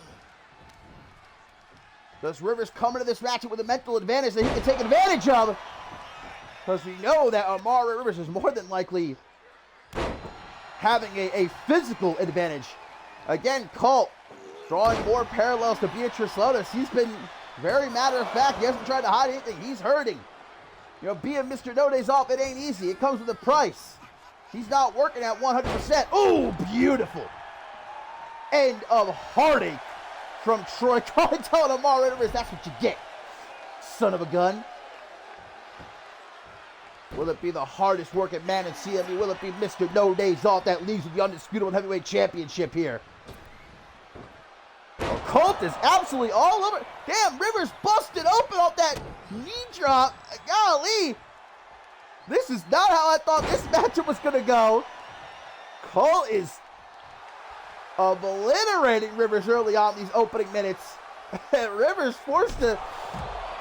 Does Rivers come into this matchup with a mental advantage that he can take advantage of? Because we know that Amari Rivers is more than likely having a physical advantage. Again, Colt drawing more parallels to Beatrice Lotus. He's been very matter of fact. He hasn't tried to hide anything. He's hurting. You know, being Mr. No Days Off, it ain't easy. It comes with a price. He's not working at 100%. Ooh, beautiful. End of heartache from Troy Colt telling Amari Rivers, that's what you get, son of a gun. Will it be the hardest working man in CMV? Will it be Mr. No Days Off that leaves with the Undisputed Heavyweight Championship here? Oh, Colt is absolutely all over. Damn, Rivers busted open off that knee drop. Golly. This is not how I thought this matchup was going to go. Colt is obliterating Rivers early on these opening minutes. And Rivers forced to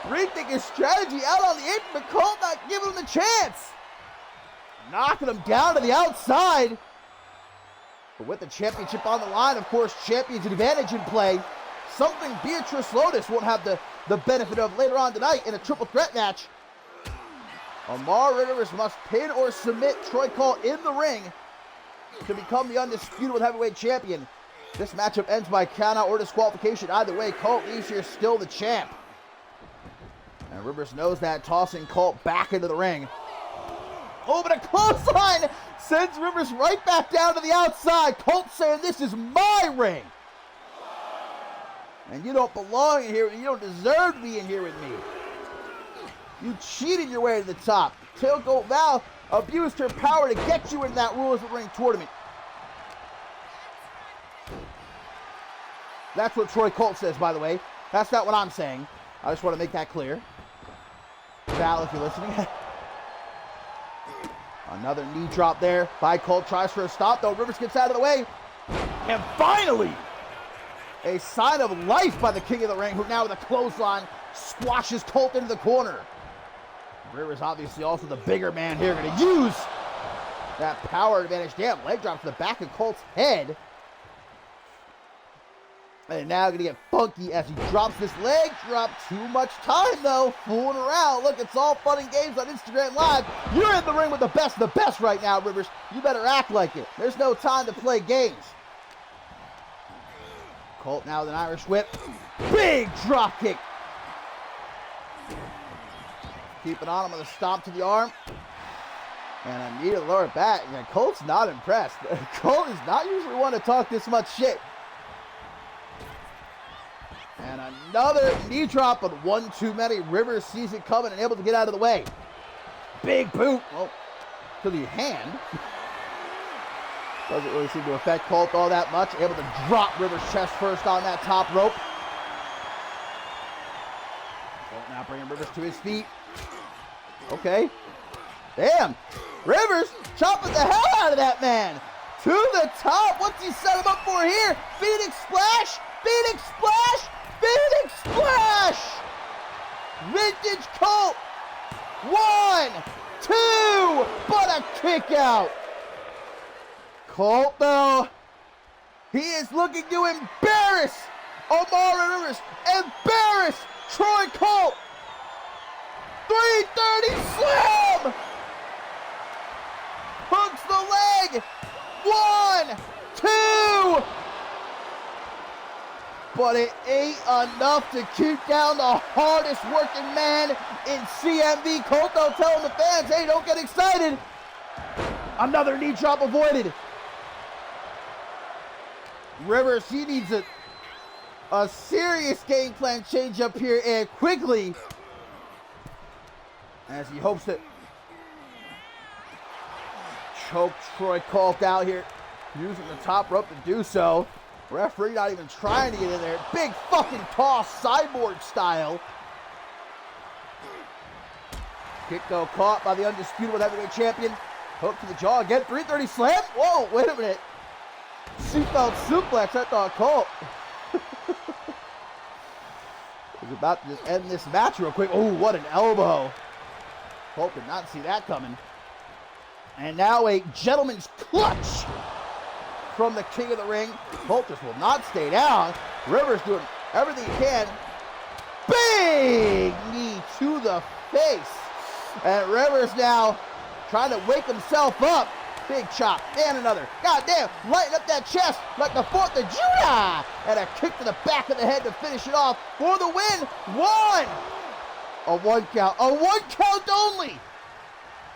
rethink his strategy out on the apron, but Colt not giving him the chance. Knocking him down to the outside. But with the championship on the line, of course, champion's advantage in play. Something Beatrice Lotus won't have the benefit of later on tonight in a triple threat match. Amari Rivers must pin or submit Troy Colt in the ring to become the Undisputed Heavyweight Champion. This matchup ends by countout or disqualification. Either way, Colt leaves here still the champ. And Rivers knows that, tossing Colt back into the ring. Oh, but a clothesline sends Rivers right back down to the outside. Colt saying, this is my ring. And you don't belong in here. You don't deserve to be in here with me. You cheated your way to the top. Tailcoat Val abused her power to get you in that Rules of the Ring tournament. That's what Troy Colt says, by the way. That's not what I'm saying. I just want to make that clear. Val, if you're listening. Another knee drop there by Colt. Tries for a stop, though. Rivers gets out of the way. And finally, a sign of life by the King of the Ring, who now with a clothesline squashes Colt into the corner. Rivers obviously also the bigger man here, going to use that power advantage. Damn, leg drop to the back of Colt's head. And now going to get funky as he drops this leg drop. Too much time, though, fooling around. Look, it's all fun and games on Instagram Live. You're in the ring with the best of the best right now, Rivers. You better act like it. There's no time to play games. Colt now with an Irish whip. Big drop kick. Keeping on him with a stomp to the arm. And a knee to the lower back. And Colt's not impressed. Colt is not usually one to talk this much shit. And another knee drop, but one too many. Rivers sees it coming and able to get out of the way. Big boot. Well, to the hand. Doesn't really seem to affect Colt all that much. Able to drop Rivers chest first on that top rope. Colt now bringing Rivers to his feet. Okay. Damn. Rivers chopping the hell out of that man. To the top. What's he set him up for here? Phoenix Splash. Phoenix Splash. Phoenix Splash. Vintage Colt. 1, 2. But a kick out. Colt, though, he is looking to embarrass Amari Rivers. Embarrass Troy Colt. 330 slam. Hooks the leg. 1, 2. But it ain't enough to keep down the hardest working man in CMV. Colt, though, telling the fans, hey, don't get excited. Another knee drop avoided. Rivers, he needs a serious game plan change up here and quickly, as he hopes to choke Troy Colt out here, using the top rope to do so. Referee not even trying to get in there. Big fucking toss, cyborg style. Kick though caught by the undisputed heavyweight champion. Hook to the jaw again. 330 slam. Whoa, wait a minute. Seatbelt suplex. I thought Colt was about to just end this match real quick. Oh, what an elbow. Colt did not see that coming. And now a gentleman's clutch from the king of the ring. Colt just will not stay down. Rivers doing everything he can. Big knee to the face. And Rivers now trying to wake himself up. Big chop and another. God damn, lighten up that chest like the 4th of July. And a kick to the back of the head to finish it off for the win. One. A 1 count. A 1 count only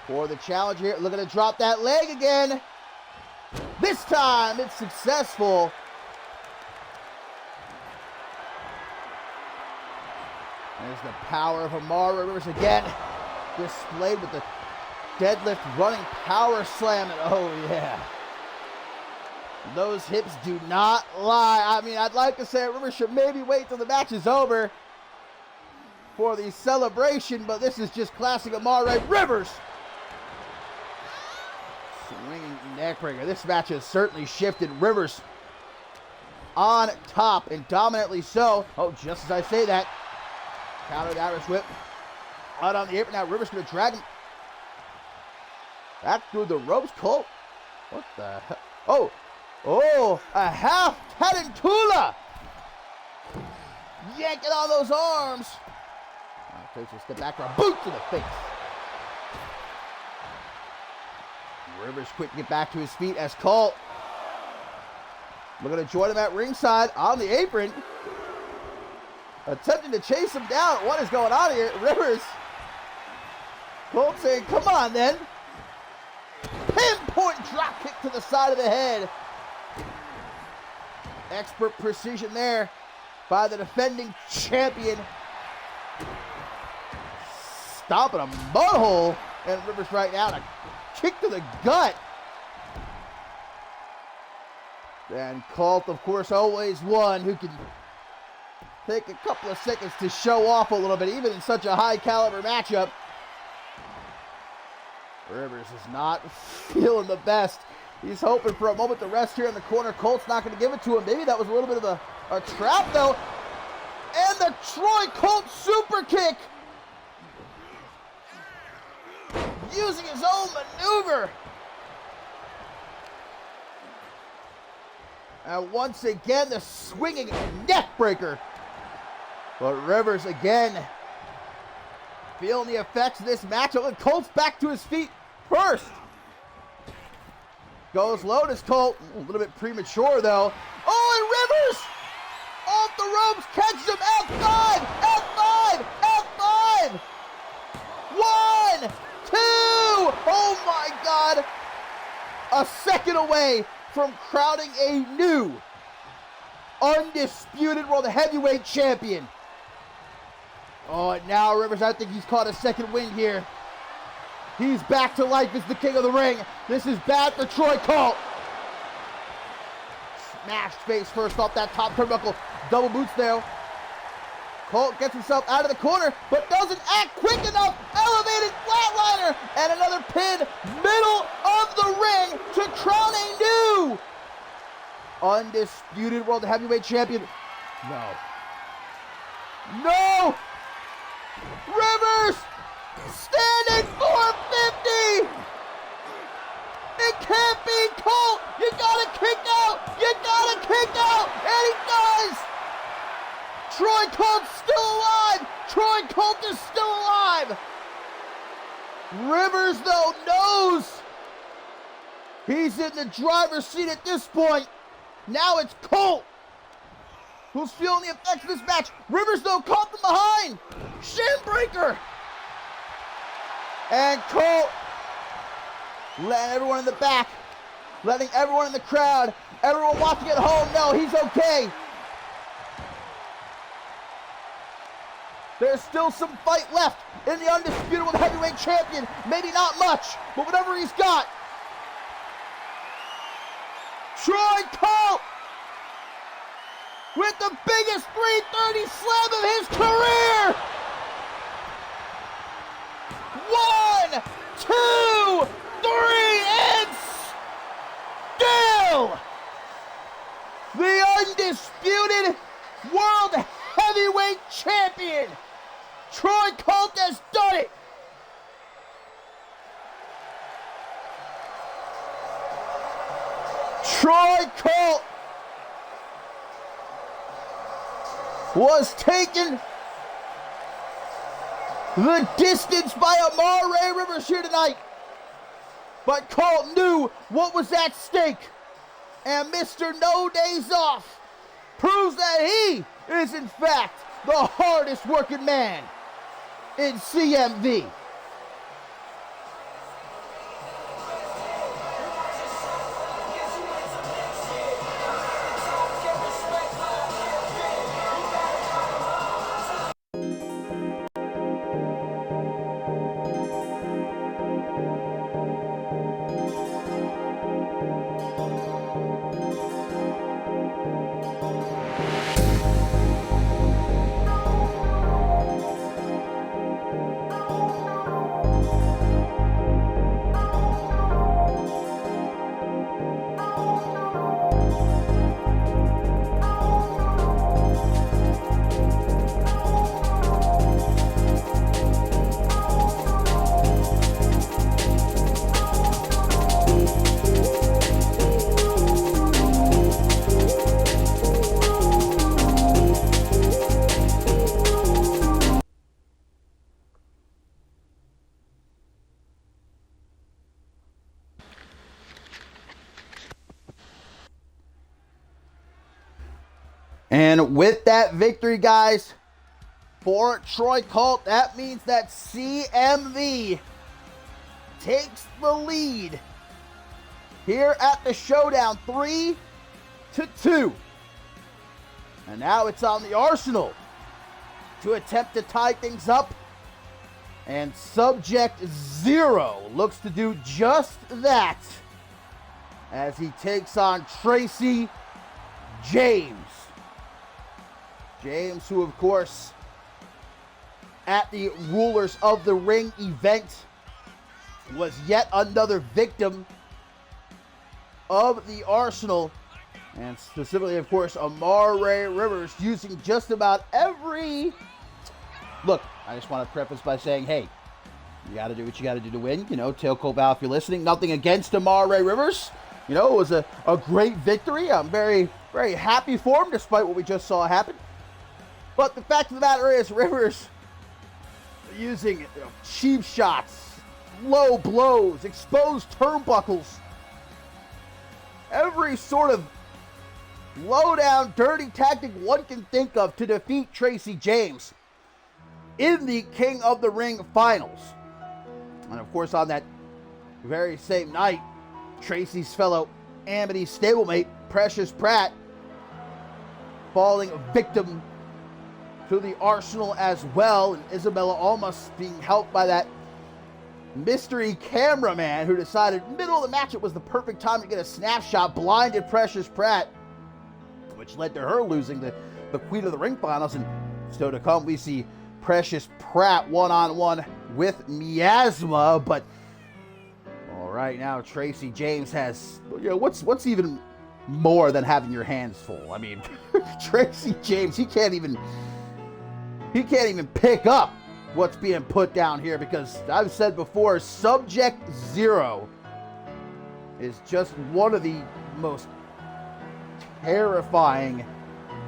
for the challenger here. Looking to drop that leg again. This time it's successful. There's the power of Amara Rivers again. Displayed with the deadlift running power slam. And oh yeah. Those hips do not lie. I mean, I'd like to say Rivers should maybe wait till the match is over for the celebration, but this is just classic Amara Rivers. Swinging neckbreaker. This match has certainly shifted. Rivers on top and dominantly so. Oh, just as I say that, counter the Irish whip. Out on the apron now. Rivers going to drag him back through the ropes. Colt. What the hell? Oh, a half Tarantula. Yanking on those arms. Takes a step back for a boot to the face. Rivers quick to get back to his feet as Colt looking to join him at ringside on the apron. Attempting to chase him down. What is going on here? Rivers. Colt saying, come on then. Pinpoint drop kick to the side of the head. Expert precision there by the defending champion. Stomping a butthole. And Rivers right now to kick to the gut. And Colt, of course, always one who can take a couple of seconds to show off a little bit, even in such a high caliber matchup. Rivers is not feeling the best. He's hoping for a moment to rest here in the corner. Colt's not going to give it to him. Maybe that was a little bit of a trap, though. And the Troy Colt super kick. Using his own maneuver. And once again, the swinging neck breaker. But Rivers again feeling the effects of this matchup. And Colt's back to his feet first. Goes Lotus Colt. A little bit premature though. Oh, and Rivers off the ropes, catches him. F5, F5, F5. 1, 2. Oh my God. A second away from crowning a new undisputed world heavyweight champion. Oh, and now Rivers, I think he's caught a second wind here. He's back to life as the king of the ring. This is bad for Troy Colt. Smashed face first off that top turnbuckle. Double boots there. Colt gets himself out of the corner, but doesn't act quick enough. Elevated flatliner and another pin. Middle of the ring to crown a new undisputed world heavyweight champion. No. No! Rivers! Standing 450! It can't be Colt! You gotta kick out! You gotta kick out! And he does! Troy Colt's still alive! Troy Colt is still alive! Rivers, though, knows he's in the driver's seat at this point. Now it's Colt who's feeling the effects of this match. Rivers, though, caught from behind. Shinbreaker. And Colt letting everyone in the back, letting everyone in the crowd, everyone watching at home know he's okay. There's still some fight left in the undisputed world heavyweight champion. Maybe not much, but whatever he's got. Troy Colt with the biggest 330 slam of his career. 1, 2, 3, and still the undisputed World Heavyweight Champion, Troy Colt, has done it. Troy Colt was taken the distance by Amare Rivers here tonight. But Colt knew what was at stake. And Mr. No Days Off proves that he is in fact the hardest working man in CMV. And with that victory, guys, for Troy Colt, that means that CMV takes the lead here at the Showdown, 3-2. And now it's on the Arsenal to attempt to tie things up. And Subject Zero looks to do just that as he takes on Tracy James. James, who of course, at the Rulers of the Ring event, was yet another victim of the Arsenal. And specifically, of course, Amare Rivers using just about every... Look, I just want to preface by saying, hey, you got to do what you got to do to win. You know, Tailcoat Val, if you're listening, nothing against Amare Rivers. You know, it was a great victory. I'm very, very happy for him, despite what we just saw happen. But the fact of the matter is, Rivers using cheap shots, low blows, exposed turnbuckles, every sort of low-down, dirty tactic one can think of to defeat Tracy James in the King of the Ring finals. And of course, on that very same night, Tracy's fellow Amity stablemate, Precious Pratt, falling victim to the Arsenal as well, and Isabella Almas being helped by that mystery cameraman who decided middle of the match it was the perfect time to get a snapshot, blinded Precious Pratt, which led to her losing the Queen of the Ring finals. And still to come, we see Precious Pratt one-on-one with Miasma. But all right, now Tracy James has, you know, what's even more than having your hands full? I mean, Tracy James, he can't even pick up what's being put down here, because I've said before, Subject Zero is just one of the most terrifying.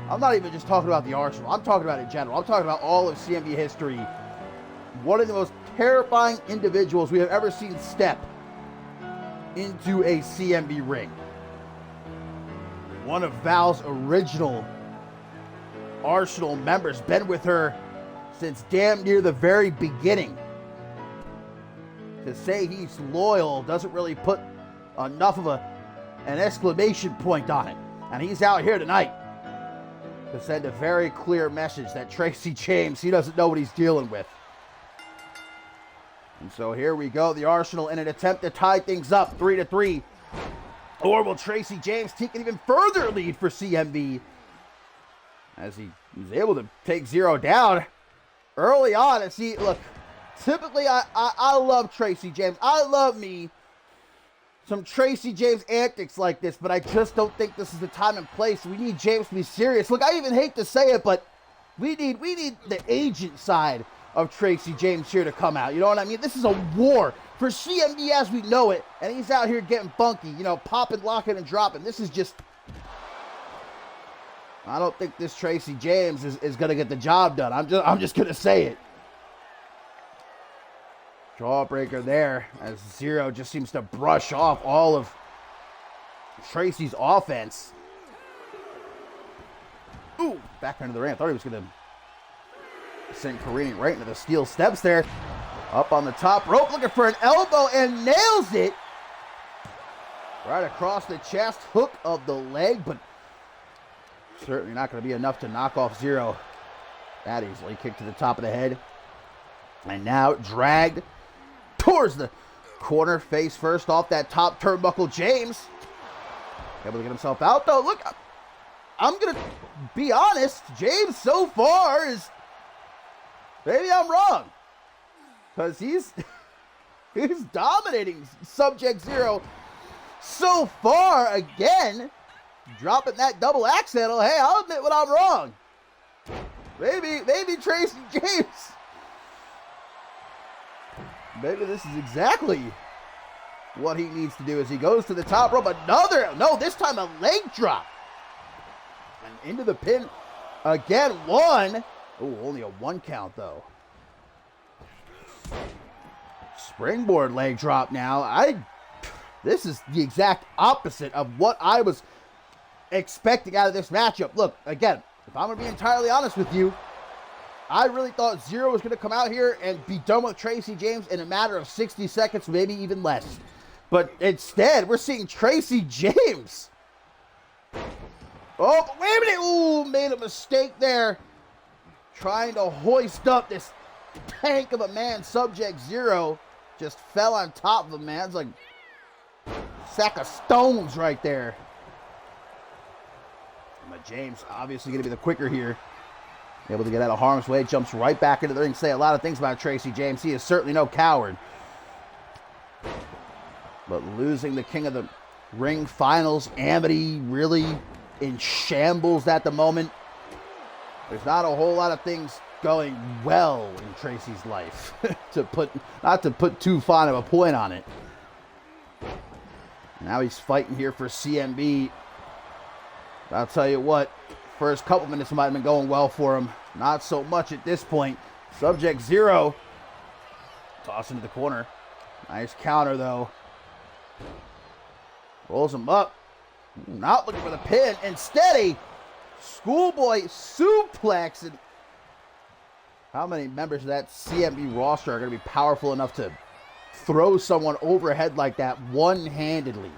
I'm not even just talking about the Arsenal. I'm talking about it in general. I'm talking about all of CMV history. One of the most terrifying individuals we have ever seen step into a CMV ring. One of Val's original Arsenal members, been with her since damn near the very beginning. To say he's loyal doesn't really put enough of an exclamation point on it. And he's out here tonight to send a very clear message that Tracy James, he doesn't know what he's dealing with. And so here we go, the Arsenal in an attempt to tie things up, 3-3. Or will Tracy James take an even further lead for CMV as he was able to take Zero down early on. And see, look, typically I love Tracy James. I love me some Tracy James antics like this, but I just don't think this is the time and place. We need James to be serious. Look, I even hate to say it, but we need the agent side of Tracy James here to come out. You know what I mean? This is a war for CMV as we know it, and he's out here getting funky, you know, popping, locking, and dropping. This is just... I don't think this Tracy James is going to get the job done. I'm just going to say it. Jawbreaker there as Zero just seems to brush off all of Tracy's offense. Ooh, back into the ring. I thought he was going to send careening right into the steel steps there. Up on the top rope, looking for an elbow and nails it. Right across the chest, hook of the leg, but certainly not going to be enough to knock off Zero that easily. Kick to the top of the head. And now dragged towards the corner, face first off that top turnbuckle. James able to get himself out though. Look, I'm going to be honest. James so far is, maybe I'm wrong, because he's dominating Subject Zero so far. Again, dropping that double axe handle. Hey, I'll admit when I'm wrong. Maybe Tracy James. Maybe this is exactly what he needs to do as he goes to the top rope. This time a leg drop. And into the pin again. One. Oh, only a 1 count though. Springboard leg drop now. This is the exact opposite of what I was expecting out of this matchup. Look, again, if I'm going to be entirely honest with you, I really thought Zero was going to come out here and be done with Tracy James in a matter of 60 seconds, maybe even less. But instead, we're seeing Tracy James. Oh, but wait a minute. Ooh, made a mistake there. Trying to hoist up this tank of a man. Subject Zero just fell on top of him, man. It's like a sack of stones right there. But James obviously going to be the quicker here. Able to get out of harm's way. Jumps right back into the ring. Say a lot of things about Tracy James. He is certainly no coward. But losing the King of the Ring finals, Amity really in shambles at the moment. There's not a whole lot of things going well in Tracy's life. Not to put too fine of a point on it. Now he's fighting here for CMV. I'll tell you what, first couple minutes might have been going well for him. Not so much at this point. Subject Zero. Toss into the corner. Nice counter though. Rolls him up. Not looking for the pin. Instead, a schoolboy suplex. And how many members of that CMV roster are going to be powerful enough to throw someone overhead like that one-handedly?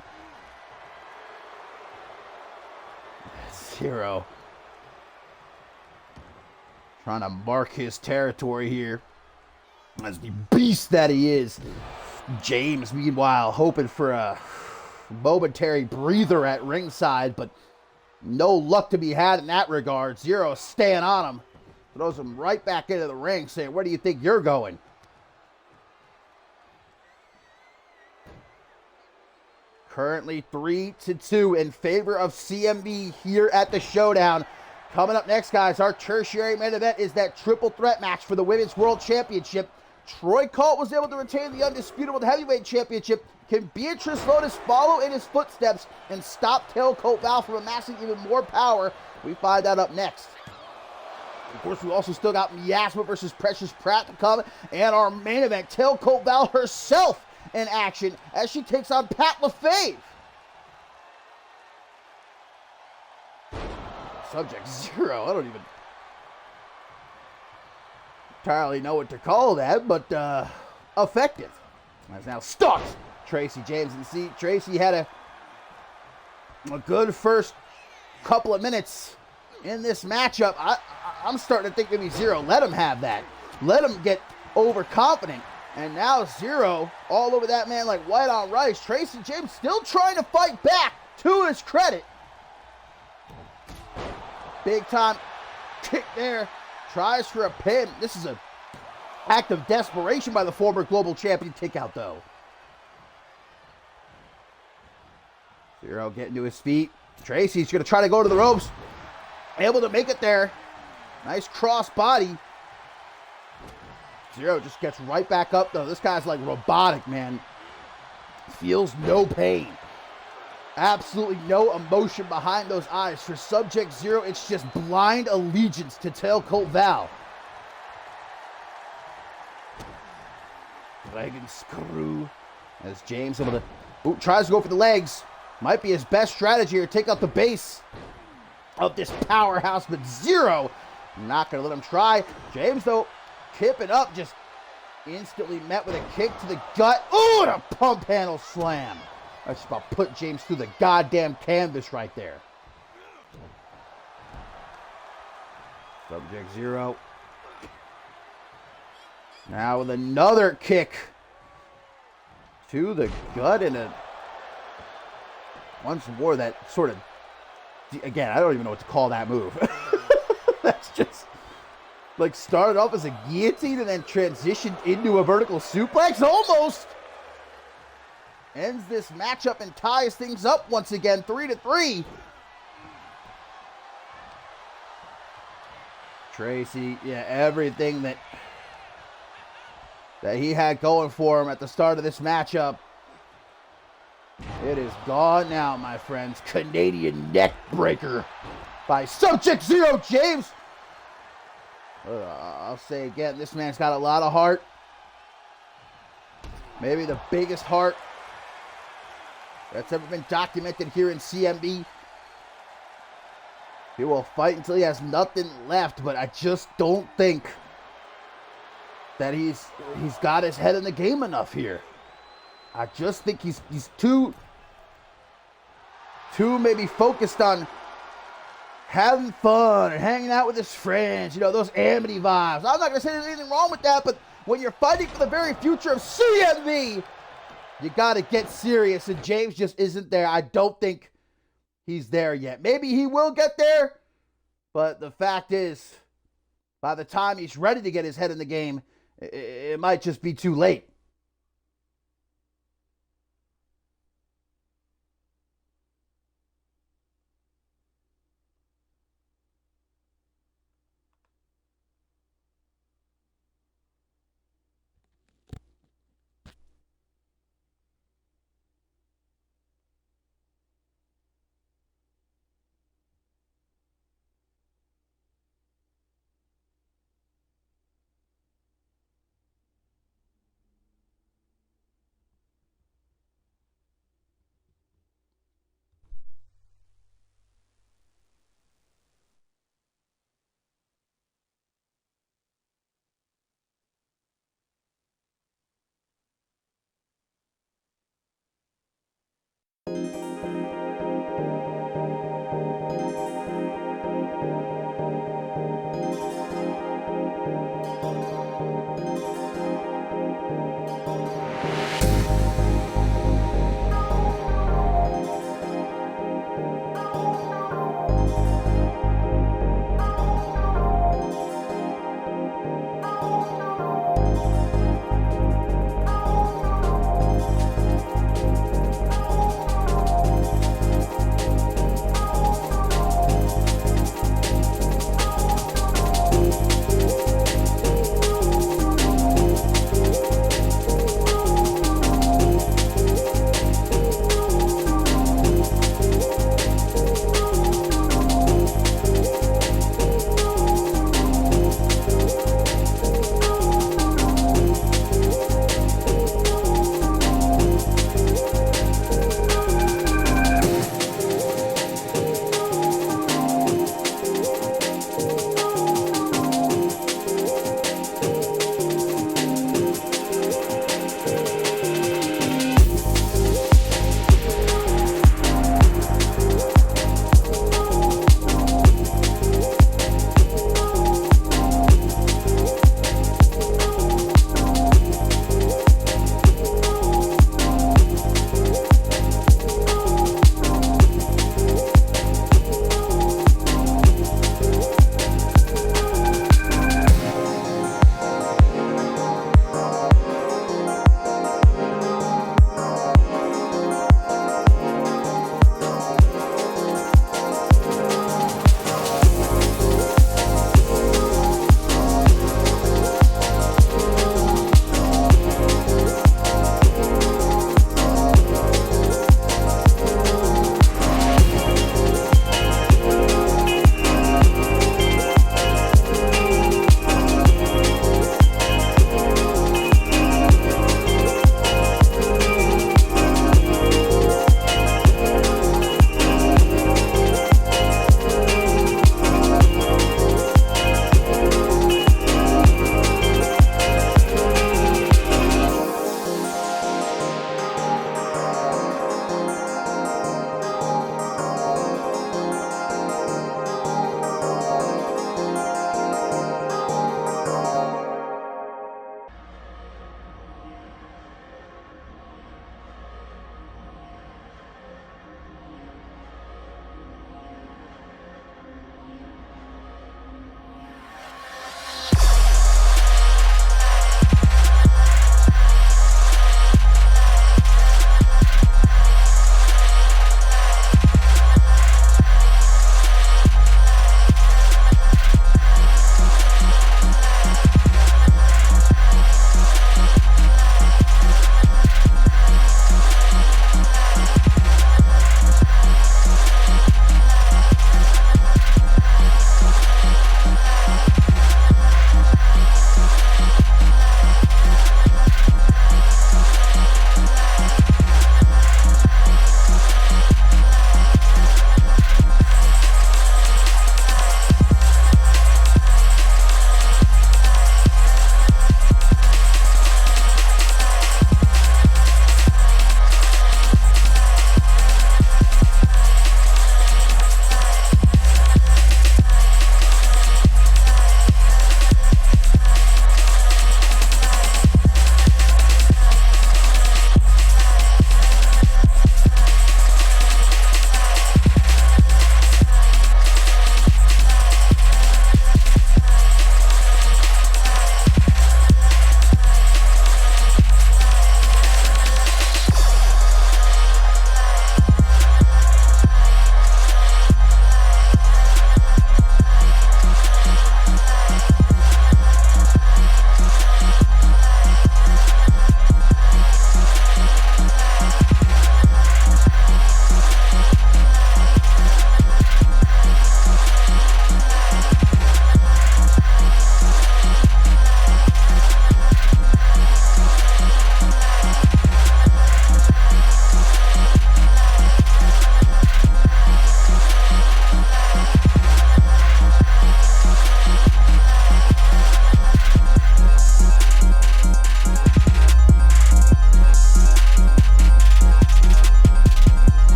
Zero. Trying to mark his territory here as the beast that he is. James, meanwhile, hoping for a momentary breather at ringside, but no luck to be had in that regard. Zero staying on him. Throws him right back into the ring, saying, where do you think you're going? Currently 3-2 in favor of CMV here at the Showdown. Coming up next, guys, our tertiary main event is that triple threat match for the Women's World Championship. Troy Colt was able to retain the Undisputed Heavyweight Championship. Can Beatrice Lotus follow in his footsteps and stop Tailcoat Val from amassing even more power? We find that up next. Of course, we also still got Miasma versus Precious Pratt to come. And our main event, Tailcoat Val herself in action as she takes on Pat LaFave. Subject Zero, I don't even entirely know what to call that, but effective. As now stalks Tracy James. And see, Tracy had a good first couple of minutes in this matchup. I'm starting to think maybe Zero let him have that. Let him get overconfident. And now Zero all over that man like white on rice. Tracy James still trying to fight back, to his credit. Big time kick there. Tries for a pin. This is an act of desperation by the former global champion. Kick out, though. Zero getting to his feet. Tracy's going to try to go to the ropes. Able to make it there. Nice cross body. Zero just gets right back up, though. This guy's like robotic, man. Feels no pain. Absolutely no emotion behind those eyes. For Subject Zero, it's just blind allegiance to Tailcoat Val. Dragon Screw. As James able to... tries to go for the legs. Might be his best strategy here. Take out the base of this powerhouse, but Zero not going to let him try. James, though, kipping up, just instantly met with a kick to the gut. Ooh, and a pump handle slam. That's just about put James through the goddamn canvas right there. Subject Zero. Now with another kick to the gut and a once more that sort of, again, I don't even know what to call that move. That's just like started off as a guillotine and then transitioned into a vertical suplex. Almost ends this matchup and ties things up once again, 3-3. Tracy, yeah, everything that he had going for him at the start of this matchup, it is gone now, my friends. Canadian neck breaker by Subject Zero. James, I'll say again, this man's got a lot of heart. Maybe the biggest heart that's ever been documented here in CMV. He will fight until he has nothing left, but I just don't think that he's got his head in the game enough here. I just think he's too maybe focused on having fun and hanging out with his friends, you know, those Amity vibes. I'm not going to say there's anything wrong with that, but when you're fighting for the very future of CMV, you got to get serious, and James just isn't there. I don't think he's there yet. Maybe he will get there, but the fact is, by the time he's ready to get his head in the game, it might just be too late.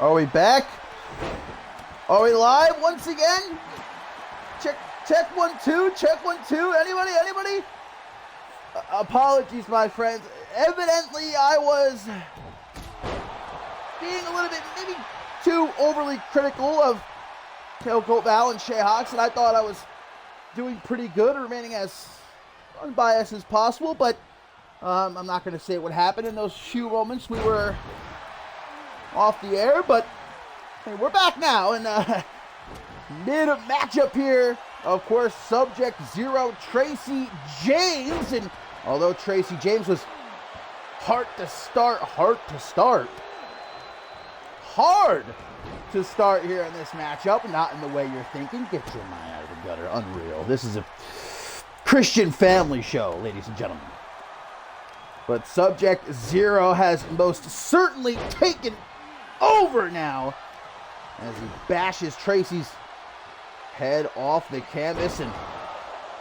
Are we back? Are we live once again? Check 1 2, check 1 2. Anybody? Apologies, my friends. Evidently, I was being a little bit, maybe too overly critical of Tailcoat Val and Shea Hawks, and I thought I was doing pretty good, remaining as unbiased as possible, but I'm not going to say what happened in those few moments we were off the air, but hey, we're back now, and mid-matchup here, of course, Subject Zero, Tracy James, and although Tracy James was hard to start here in this matchup, not in the way you're thinking. Get your mind out of the gutter. Unreal. This is a Christian family show, ladies and gentlemen. But Subject Zero has most certainly taken over now as he bashes Tracy's head off the canvas, and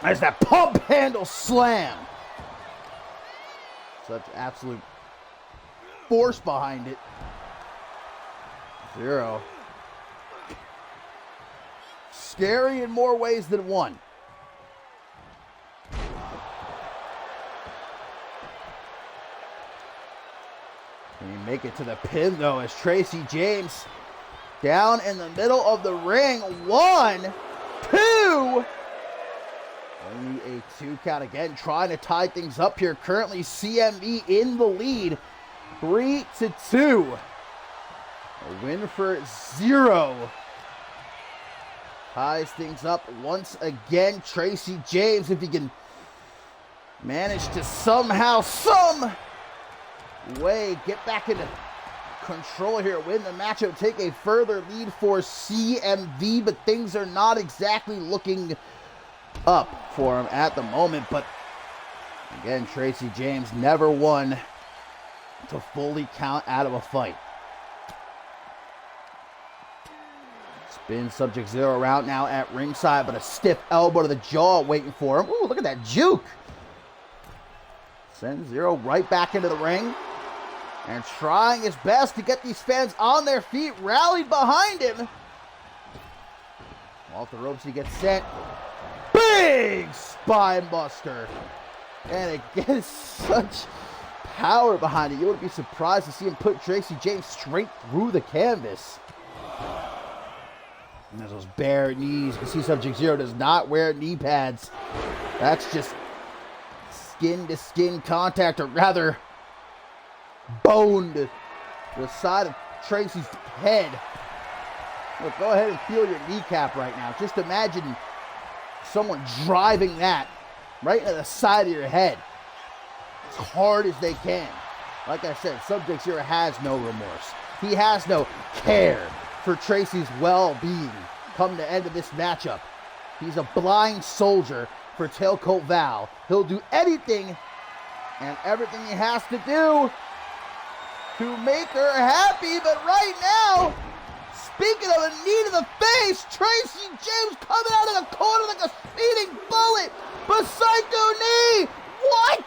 there's that pump handle slam. Such absolute force behind it. Zero. Scary in more ways than one. Can he make it to the pin, though, as Tracy James down in the middle of the ring. 1, 2. Only a 2 count again, trying to tie things up here. Currently, CMV in the lead, 3-2. A win for Zero. Ties things up once again. Tracy James, if he can manage to somehow, some way get back into control here, win the matchup, take a further lead for CMV, but things are not exactly looking up for him at the moment. But again, Tracy James never won to fully count out of a fight. Spin Subject Zero around now at ringside, but a stiff elbow to the jaw waiting for him. Ooh, look at that juke. Sends Zero right back into the ring and trying his best to get these fans on their feet, rallied behind him. Off the ropes he gets sent. Big spine buster. And again, such power behind it. You wouldn't be surprised to see him put Tracy James straight through the canvas. And there's those bare knees. You can see Subject Zero does not wear knee pads. That's just skin-to-skin contact, or rather, bone to the side of Tracy's head. Look, go ahead and feel your kneecap right now. Just imagine someone driving that right into the side of your head as hard as they can. Like I said, Subject Zero has no remorse. He has no care for Tracy's well-being come the end of this matchup. He's a blind soldier for Tailcoat Val. He'll do anything and everything he has to do to make her happy, but right now, speaking of a knee to the face, Tracy James coming out of the corner like a speeding bullet, but psycho knee, what?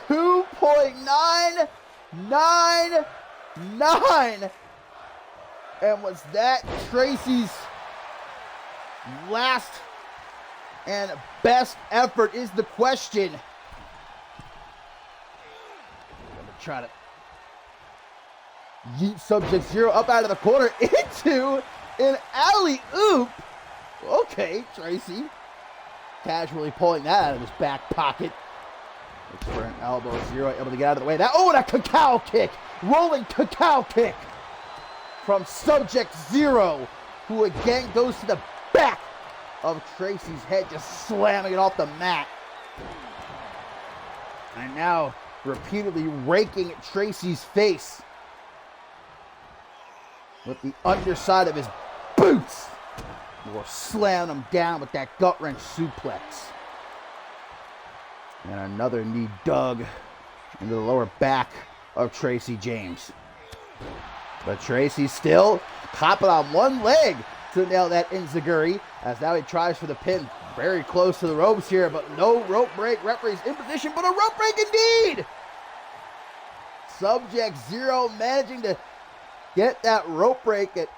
2.999, and was that Tracy's last and best effort is the question. Try to yeet Subject Zero up out of the corner into an alley-oop. Okay, Tracy casually pulling that out of his back pocket. Looks for an elbow. Zero able to get out of the way. That, oh, and a cacao kick. Rolling cacao kick from Subject Zero, who again goes to the back of Tracy's head, just slamming it off the mat. And now repeatedly raking at Tracy's face with the underside of his boots, or slamming him down with that gut-wrench suplex. And another knee dug into the lower back of Tracy James. But Tracy still hopping on one leg to nail that enziguri, as now he tries for the pin. Very close to the ropes here, but no rope break. Referee's in position, but a rope break indeed! Subject Zero managing to get that rope break at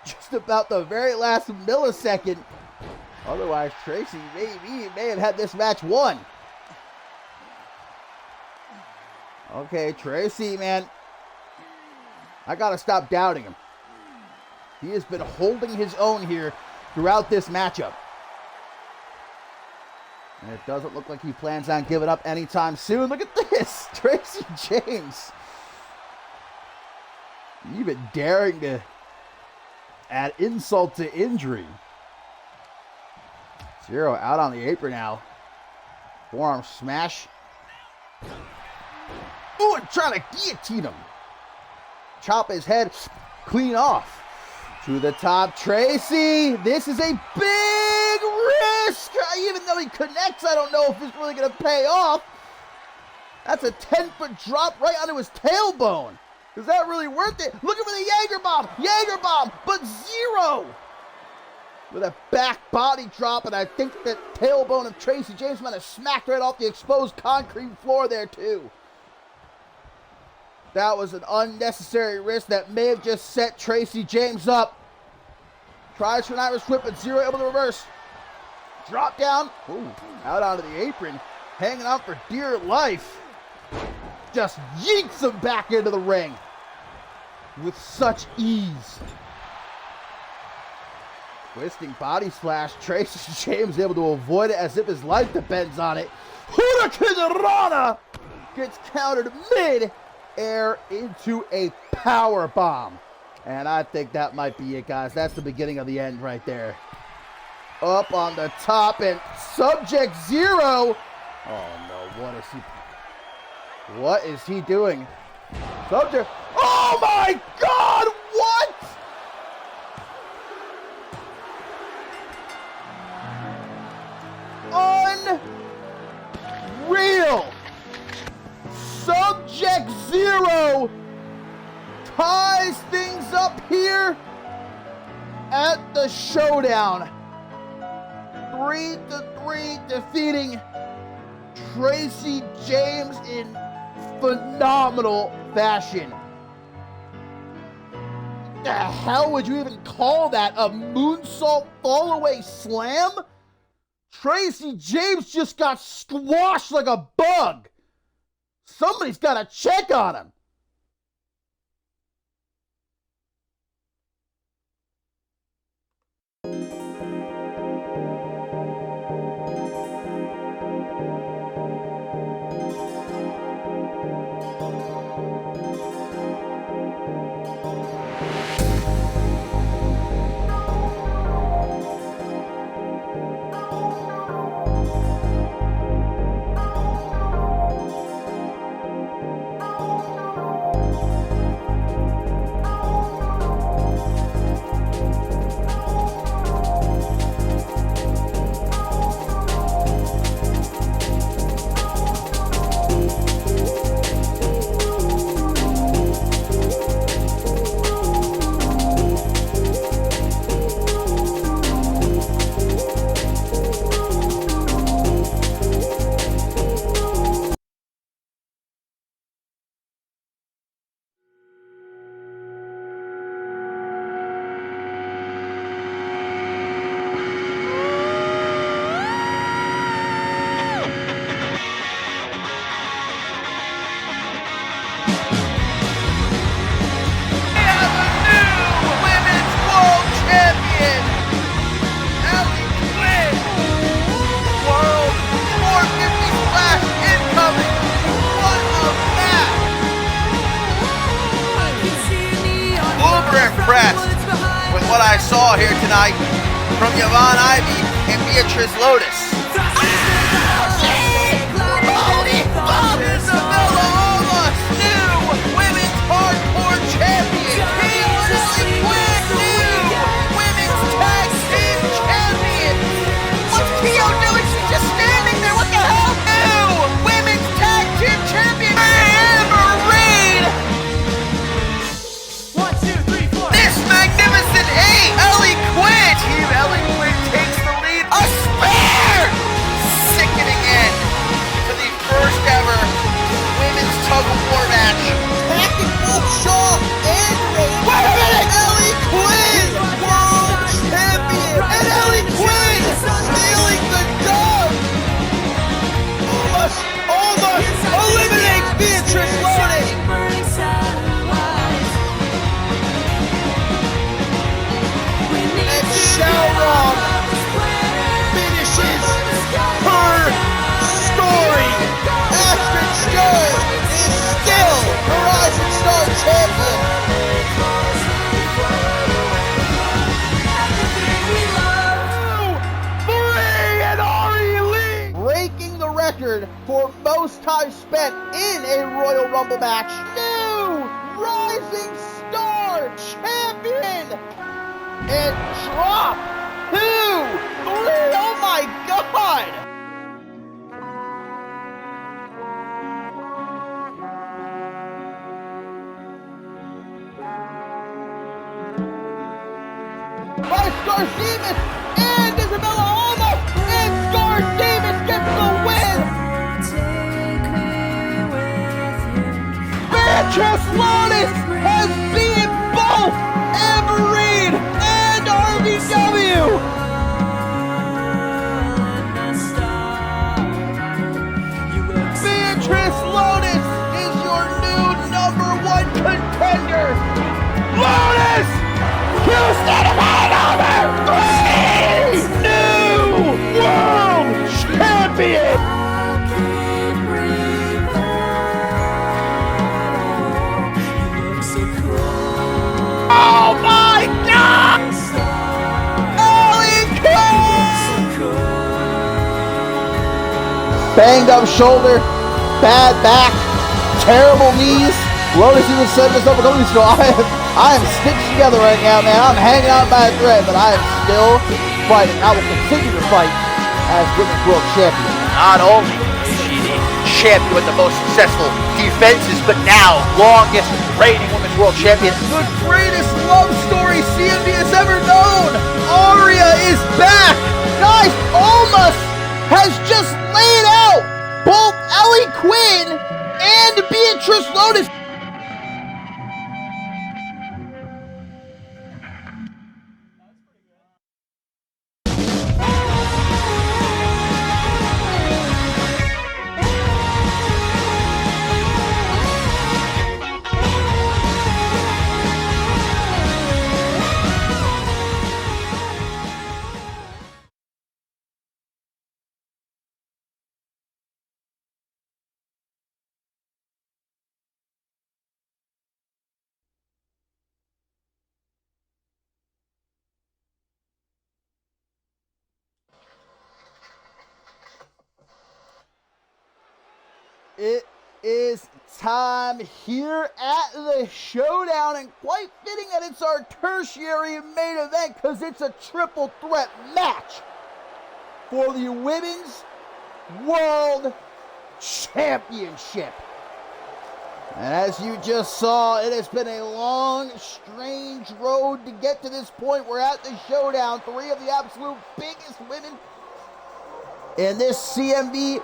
just about the very last millisecond. Otherwise, Tracy may have had this match won. Okay, Tracy, man. I gotta stop doubting him. He has been holding his own here throughout this matchup. And it doesn't look like he plans on giving up anytime soon. Look at this. Tracy James. Even daring to add insult to injury. Zero out on the apron now. Forearm smash. Ooh, and trying to guillotine him. Chop his head clean off. To the top, Tracy. This is a big risk. Even though he connects, I don't know if it's really going to pay off. That's a 10-foot drop right onto his tailbone. Is that really worth it? Looking for the Jaeger bomb. Jaeger bomb, but Zero. With a back body drop, and I think that tailbone of Tracy James might have smacked right off the exposed concrete floor there, too. That was an unnecessary risk that may have just set Tracy James up. Tries for an Irish whip, but Zero able to reverse. Drop down. Ooh, out onto the apron. Hanging on for dear life. Just yeets him back into the ring. With such ease. Twisting body splash. Tracy James able to avoid it as if his life depends on it. Hurricane Rana gets countered mid-air into a power bomb. And I think that might be it, guys. That's the beginning of the end right there. Up on the top, and Subject Zero. Oh no, what is he doing? Subject. Oh my God, what? Unreal. Subject Zero ties things up here at the Showdown. 3-3, defeating Tracy James in phenomenal fashion. The hell would you even call that? A moonsault fallaway slam? Tracy James just got squashed like a bug. Somebody's got to check on him. With what I saw here tonight from Yvonne Ivy and Beatrice Lotus. Holy fuck! Isabella Almas, new women's hardcore champion. Team Lily Quinn, new women's tag team champion. What's Kio doing? She's just standing there. What the hell? New women's tag team champion. Amber Reed. 1, 2, 3, 4. This magnificent eight, Ellie Quinn. Team Ellie Quinn takes the lead. A spear! record for most time spent in a Royal Rumble match. New Rising Star Champion! And drop 2, 3, oh my god! By Star Davis and Isabella Alma, and Star Davis gets the win! Beatrice Lotus has beaten both Amber Reed and RVW! Beatrice Lotus is your new #1 contender! Lotus! Houston Hangover 3! New World Champion! Oh my God! Ellie Quinn! Banged up shoulder, bad back, terrible knees. Lotus even said this up a couple weeks ago. I am stitched together right now, man. I'm hanging on by a thread, but I am still fighting. I will continue to fight as Women's World Champion. Not only is she the champion with the most successful defenses, but now longest reigning Women's World Champion. The greatest love story CMV has ever known. Aria is back. Guys, Almas has just laid out both Ellie Quinn and Beatrice Lotus. It is time here at the Showdown, and quite fitting that it's our tertiary main event because it's a triple threat match for the Women's World Championship. And as you just saw, it has been a long, strange road to get to this point. We're at the Showdown, 3 of the absolute biggest women in this CMV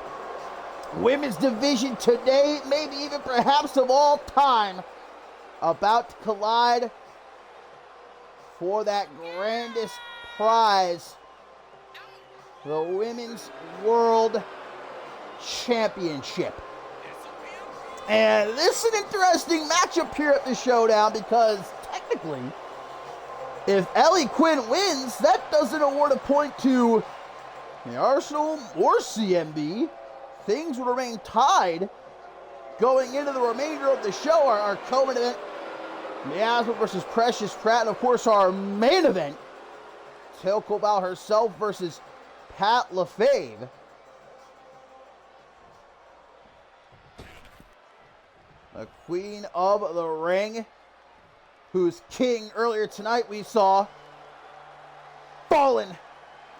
Women's division today, maybe even perhaps of all time, about to collide for that grandest prize, the Women's World Championship. And this is an interesting matchup here at the Showdown because technically, if Ellie Quinn wins, that doesn't award a point to the Arsenal or CMB. Things will remain tied going into the remainder of the show. Our co-main event, Miasma versus Precious Pratt, and of course our main event, Tailcoat herself versus Pat LaFave. The queen of the ring, whose king earlier tonight we saw fallen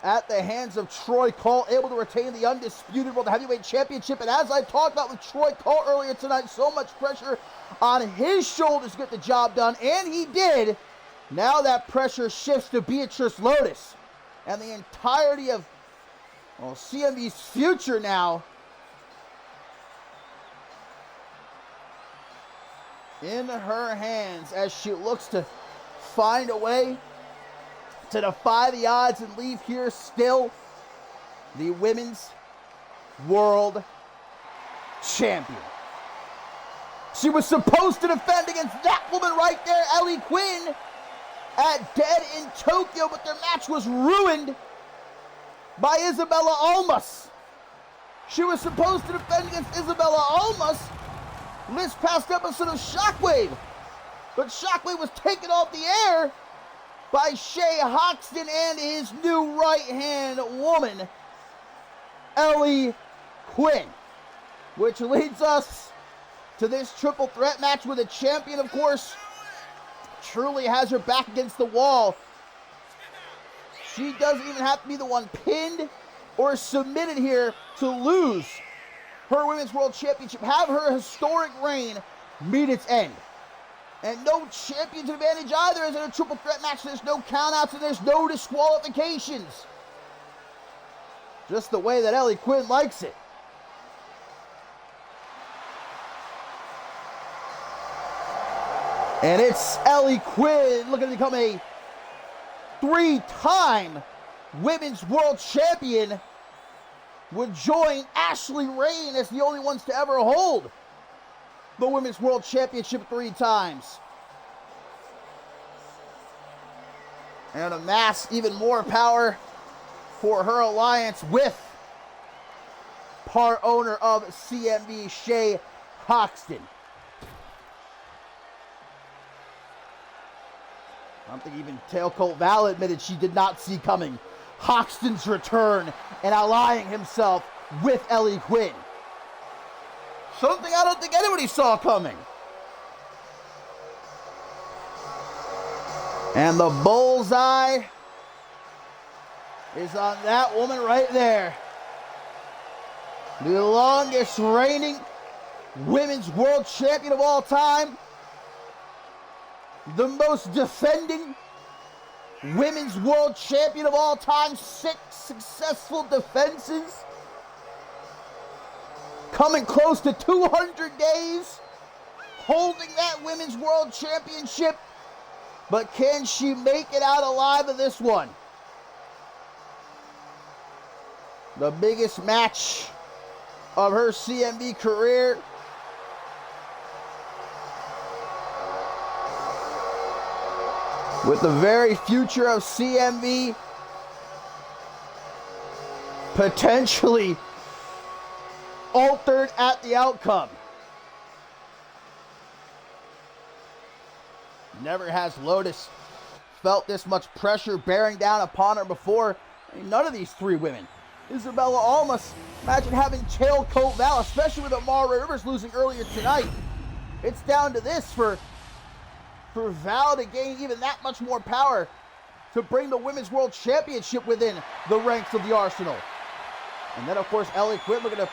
at the hands of Troy Cole, able to retain the undisputed World Heavyweight Championship. And as I talked about with Troy Cole earlier tonight, so much pressure on his shoulders to get the job done, and he did. Now that pressure shifts to Beatrice Lotus, and the entirety of CMV's future now in her hands as she looks to find a way to defy the odds and leave here still the Women's World Champion. She was supposed to defend against that woman right there, Ellie Quinn, at Dead in Tokyo, but their match was ruined by Isabella Almas. She was supposed to defend against Isabella Almas this past episode of Shockwave, but Shockwave was taken off the air by Shay Hoxton and his new right-hand woman, Ellie Quinn. Which leads us to this triple threat match where the champion, of course, truly has her back against the wall. She doesn't even have to be the one pinned or submitted here to lose her Women's World Championship, have her historic reign meet its end. And no champion's advantage either, as in a triple threat match. There's no countouts and there's no disqualifications. Just the way that Ellie Quinn likes it. And it's Ellie Quinn looking to become a 3-time Women's World Champion. Would join Ashley Rain as the only ones to ever hold the Women's World Championship 3 times. And amass even more power for her alliance with part owner of CMV, Shay Hoxton. I don't think even Tailcoat Val admitted she did not see coming Hoxton's return and allying himself with Ellie Quinn. Something I don't think anybody saw coming. And the bullseye is on that woman right there. The longest reigning Women's World Champion of all time. The most defending Women's World Champion of all time. 6 successful defenses. Coming close to 200 days holding that Women's World Championship. But can she make it out alive of this one? The biggest match of her CMV career. With the very future of CMV potentially altered at the outcome. Never has Lotus felt this much pressure bearing down upon her before. I mean, none of these 3 women. Isabella Almas, imagine having Tailcoat Val, especially with Amara Rivers losing earlier tonight. It's down to this for Val to gain even that much more power to bring the Women's World Championship within the ranks of the Arsenal. And then, of course, Ellie Quinn looking to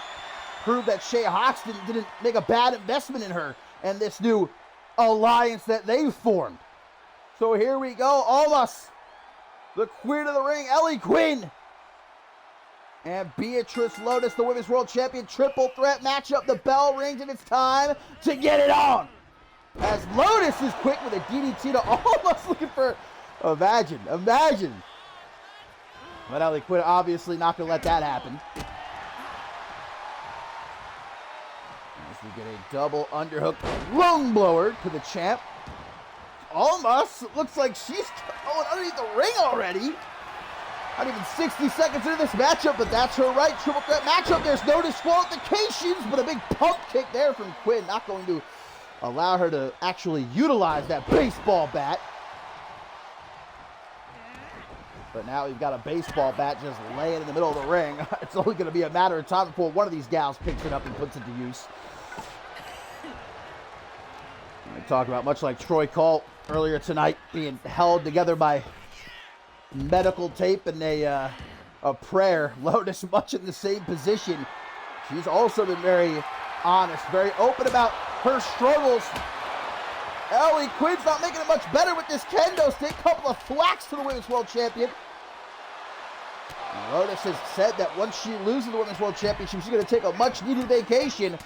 prove that Shay Hoxton didn't make a bad investment in her and this new alliance that they've formed. So here we go, Almas, the Queen of the Ring, Ellie Quinn, and Beatrice Lotus, the Women's World Champion. Triple threat matchup. The bell rings and it's time to get it on. As Lotus is quick with a DDT to Almas, looking for, imagine. But Ellie Quinn obviously not going to let that happen. As we get a double underhook lung blower to the champ. Almas looks like she's going underneath the ring already. Not even 60 seconds into this matchup, but that's her right. Triple threat matchup. There's no disqualifications, but a big pump kick there from Quinn. Not going to allow her to actually utilize that baseball bat. But now we've got a baseball bat just laying in the middle of the ring. It's only going to be a matter of time before one of these gals picks it up and puts it to use. I talked about, much like Troy Colt earlier tonight, being held together by medical tape and a prayer. Lotus much in the same position. She's also been very honest, very open about her struggles. Ellie Quinn's not making it much better with this kendo stick. Couple of thwacks to the Women's World Champion. Lotus has said that once she loses the Women's World Championship, she's going to take a much-needed vacation.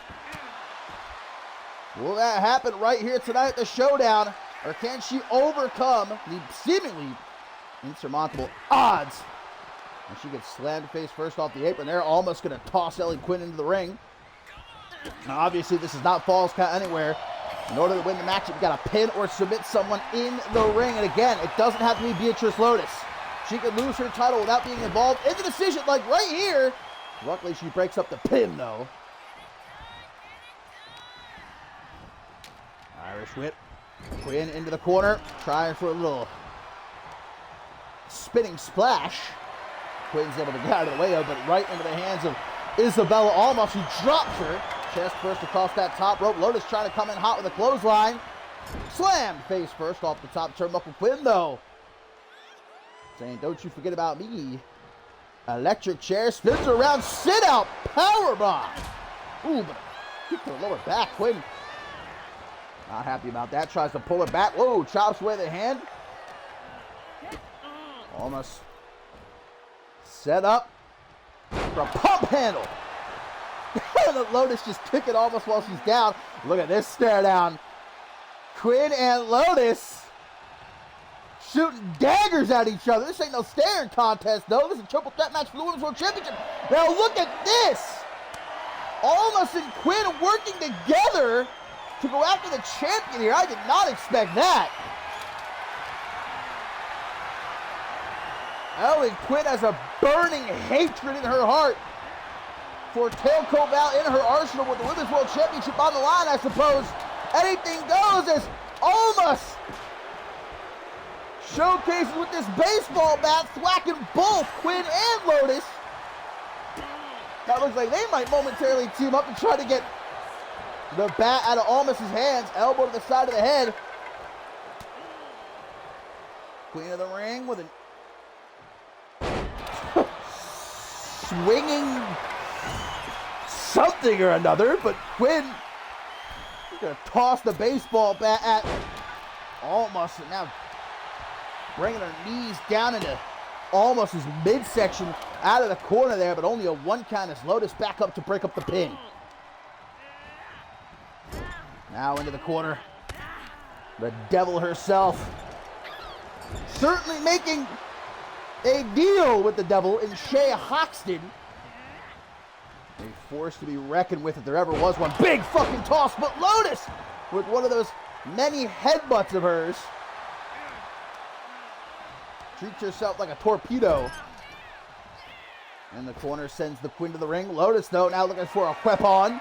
Will that happen right here tonight at the Showdown? Or can she overcome the seemingly insurmountable odds? And she gets slammed face first off the apron there. Almost going to toss Ellie Quinn into the ring. Now, obviously, this is not Falls Count Anywhere. In order to win the match, you've got to pin or submit someone in the ring. And again, it doesn't have to be Beatrice Lotus. She could lose her title without being involved in the decision, like right here. Luckily, she breaks up the pin, though. Irish whip. Quinn into the corner, trying for a little spinning splash. Quinn's able to get out of the way of it, right into the hands of Isabella almost. She drops her. Chest first across that top rope. Lotus trying to come in hot with a clothesline. Slammed face first off the top turnbuckle. Quinn, though, saying, don't you forget about me. Electric chair. Spins her around. Sit out. Powerbomb. Ooh, but kick to the lower back. Quinn not happy about that. Tries to pull her back. Whoa, chops away the hand. Almost set up for a pump handle. Lotus just kicking almost while she's down. Look at this stare down. Quinn and Lotus shooting daggers at each other. This ain't no staring contest, though. This is a triple threat match for the Women's World Championship. Now look at this. Almost and Quinn working together to go after the champion here. I did not expect that. Ellen Quinn has a burning hatred in her heart for Tailcoat Val in her arsenal with the Women's World Championship on the line, I suppose. Anything goes as Almas showcases with this baseball bat, thwacking both Quinn and Lotus. That looks like they might momentarily team up and try to get the bat out of Almas' hands. Elbow to the side of the head. Queen of the ring with an swinging something or another, but Quinn is gonna toss the baseball bat at Almas, and now bringing her knees down into Almas's midsection out of the corner there, but only a 1 count as Lotus back up to break up the pin. Now into the corner, the devil herself, certainly making a deal with the devil in Shea Hoxton. A force to be reckoned with if there ever was one. Big fucking toss, but Lotus with one of those many headbutts of hers treats herself like a torpedo. And the corner sends the Queen to the ring. Lotus, though, now looking for a weapon.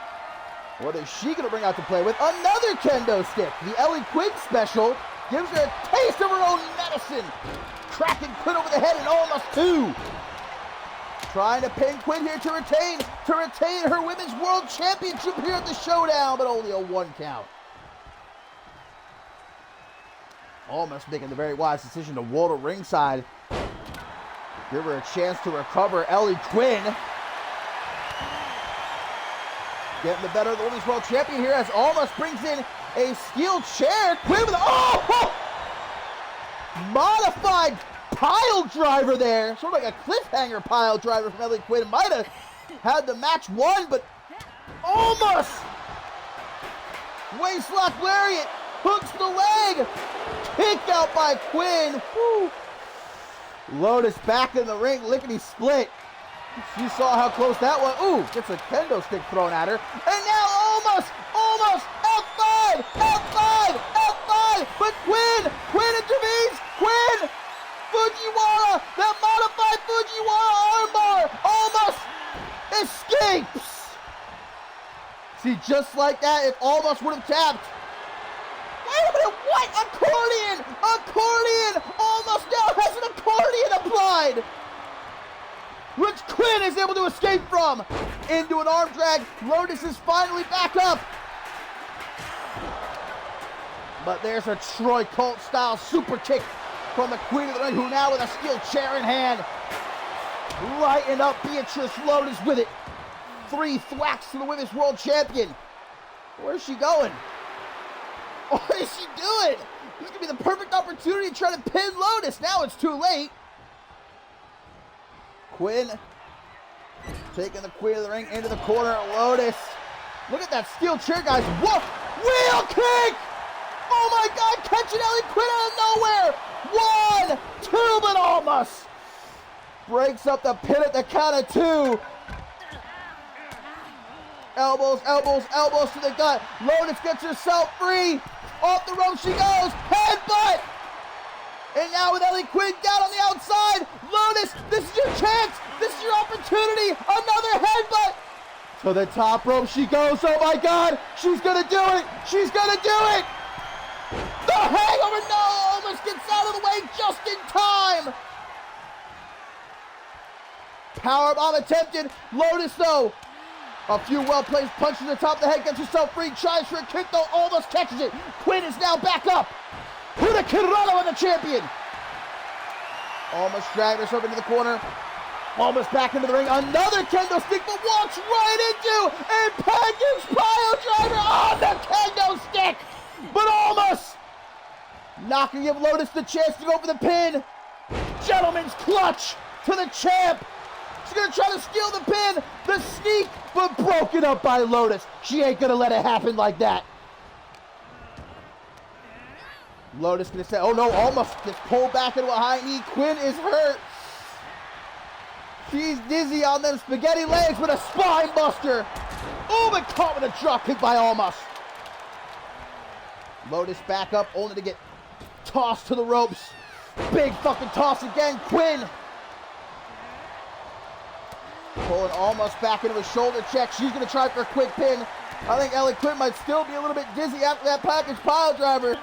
What is she going to bring out to play with? Another kendo stick. The Ellie Quinn special gives her a taste of her own medicine. Cracking Quinn over the head and almost 2. Trying to pin Quinn here to retain her Women's World Championship here at the Showdown, but only a 1 count. Almost making the very wise decision to wall to ringside. Give her a chance to recover. Ellie Quinn getting the better of the Women's World Champion here as Almost brings in a steel chair. Quinn with a modified pile driver there. Sort of like a cliffhanger pile driver from Ellie Quinn. Might have had the match won, but Almost waistlock lariat, hooks the leg. Kick out by Quinn. Woo. Lotus back in the ring, lickety split. She saw how close that was. Ooh, gets a kendo stick thrown at her. And now Almost, F5, but Quinn intervenes, Fujiwara, that modified Fujiwara armbar, Almost escapes. See, just like that, if Almost would have tapped. Wait a minute, what? Accordion! Almost now has an accordion applied! Which Quinn is able to escape from. Into an arm drag. Lotus is finally back up. But there's a Troy Colt style super kick from the Queen of the Ring, who now with a steel chair in hand. Lighten up Beatrice Lotus with it. 3 thwacks to the Women's World Champion. Where's she going? What is she doing? This is going to be the perfect opportunity to try to pin Lotus. Now it's too late. Quinn taking the Queen of the Ring into the corner. Lotus. Look at that steel chair, guys. Whoa! Wheel kick! Oh my God! Catching Ellie Quinn out of nowhere! 1, 2, but Almost breaks up the pin at the count of 2. Elbows to the gut. Lotus gets herself free. Off the rope she goes. Headbutt! And now with Ellie Quinn down on the outside, Lotus, this is your chance. This is your opportunity. Another headbutt. To the top rope she goes. Oh my God. She's going to do it. The hangover, no, Almost gets out of the way just in time. Powerbomb attempted. Lotus, though, A few well-placed punches to the top of the head, gets herself free, tries for a kick though, almost catches it. Quinn is now back up. Hurricane on the champion. Almost dragged herself into the corner. Almost back into the ring. Another kendo stick, but walks right into a package pile driver on the kendo stick. But almost not gonna give Lotus the chance to go for the pin. Gentleman's clutch to the champ. She's gonna try to steal the pin. The sneak, but broken up by Lotus. She ain't gonna let it happen like that. Lotus gonna say, oh no, almost gets pulled back into a high knee. Quinn is hurt. She's dizzy on them spaghetti legs with a spine buster. Oh, but caught with a drop kick by Almas. Lotus back up, only to get tossed to the ropes. Big fucking toss again, Quinn. Pulling Almas back into a shoulder check. She's gonna try for a quick pin. I think Ellie Quinn might still be a little bit dizzy after that package pile driver.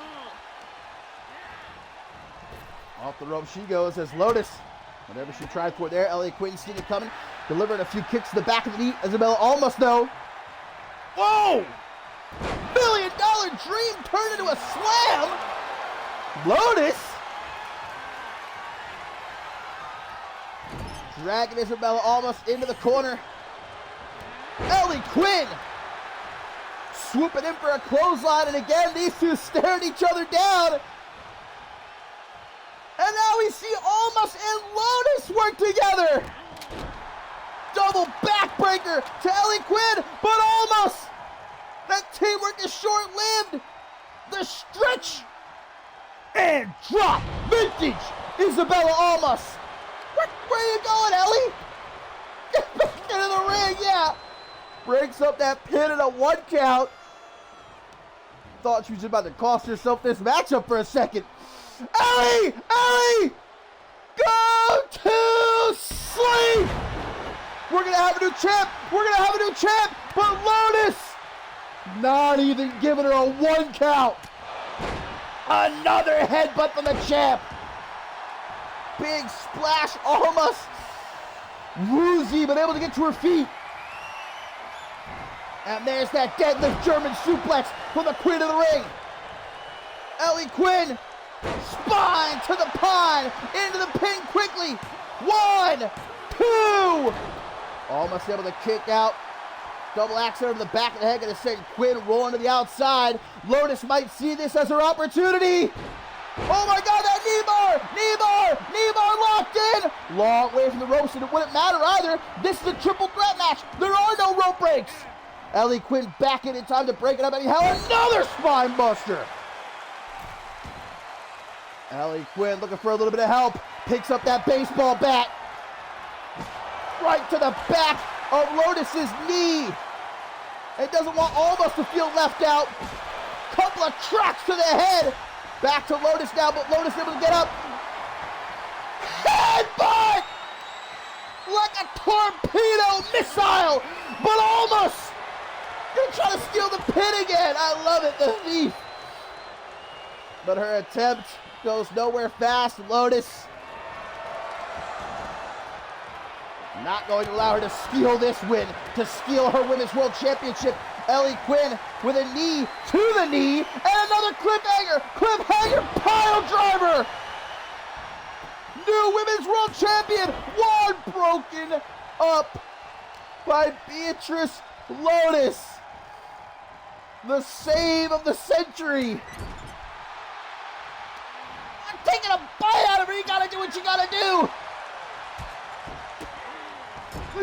Off the rope she goes as Lotus, whatever she tried for there, Ellie Quinn seeing it coming, delivering a few kicks to the back of the knee. Isabella almost though. Whoa! $1 million dream turned into a slam. Lotus dragging Isabella almost into the corner. Ellie Quinn swooping in for a clothesline, and again these two staring each other down. And now we see Almas and Lotus work together. Double backbreaker to Ellie Quinn, but Almas. That teamwork is short-lived. The stretch and drop. Vintage Isabella Almas. Where are you going, Ellie? Get back into the ring, yeah. Breaks up that pin in a 1 count. Thought she was about to cost herself this matchup for a second. Ellie! Ellie! Go to sleep! We're gonna have a new champ! We're gonna have a new champ! But Lotus not even giving her a 1 count! Another headbutt from the champ! Big splash, almost woozy, but able to get to her feet. And there's that deadlift German suplex from the Queen of the Ring. Ellie Quinn, spine to the pine, into the pin quickly. 1, 2. Almost able to kick out. Double axe over the back of the head, gonna send Quinn rolling to the outside. Lotus might see this as her opportunity. Oh my God, that knee bar locked in. Long way from the ropes, and it wouldn't matter either. This is a triple threat match. There are no rope breaks. Ellie Quinn back in time to break it up anyhow. Another spine buster. Ellie Quinn looking for a little bit of help. Picks up that baseball bat. Right to the back of Lotus's knee. It doesn't want Almost to feel left out. Couple of tracks to the head. Back to Lotus now, but Lotus able to get up. Headbutt! Like a torpedo missile, but Almost gonna try to steal the pin again. I love it, the thief. But her attempt goes nowhere fast. Lotus not going to allow her to steal this win, to steal her Women's World Championship. Ellie Quinn with a knee to the knee, and another cliffhanger pile driver. New Women's World Champion, one broken up by Beatrice Lotus. The save of the century. I'm taking a bite out of her. You gotta do what you gotta do.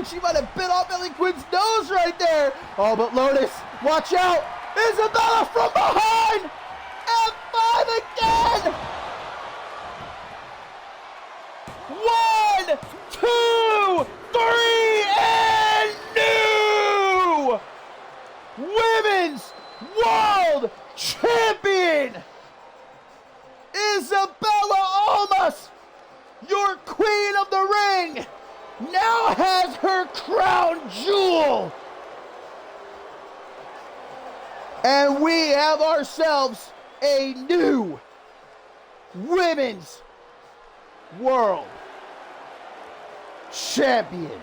She might have bit off Ellie Quinn's nose right there. Oh, but Lotus, watch out. Isabella from behind. F5 again. 1, 2, 3, and new Women's World Champion. Isabella Almas, your Queen of the Ring, now has her crown jewel. And we have ourselves a new Women's World Champion.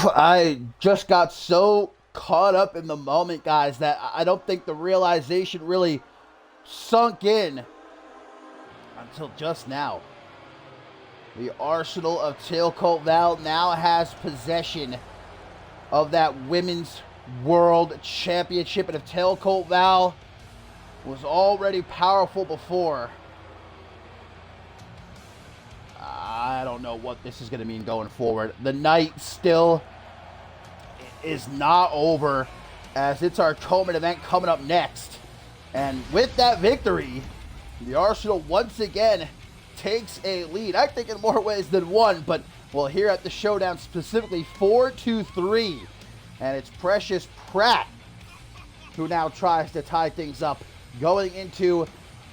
I just got so caught up in the moment, guys, that I don't think the realization really sunk in until just now. The arsenal of Tailcoat Val now has possession of that Women's World Championship. And if Tailcoat Val was already powerful before, I don't know what this is going to mean going forward. The night still is not over, as it's our Coleman event coming up next. And with that victory, the Arsenal once again takes a lead. I think in more ways than one, but well, here at the Showdown specifically 4-3. And it's Precious Pratt who now tries to tie things up. Going into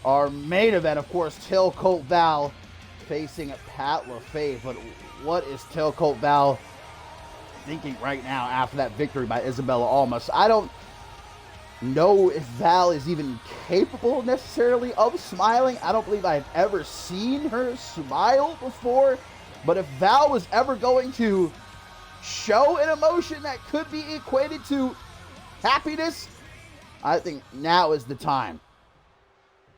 our main event, of course, Tailcoat Val facing Pat LaFave. But what is Tailcoat Val thinking right now after that victory by Isabella Almas? I don't know if Val is even capable necessarily of smiling. I don't believe I've ever seen her smile before. But if Val was ever going to show an emotion that could be equated to happiness, I think now is the time.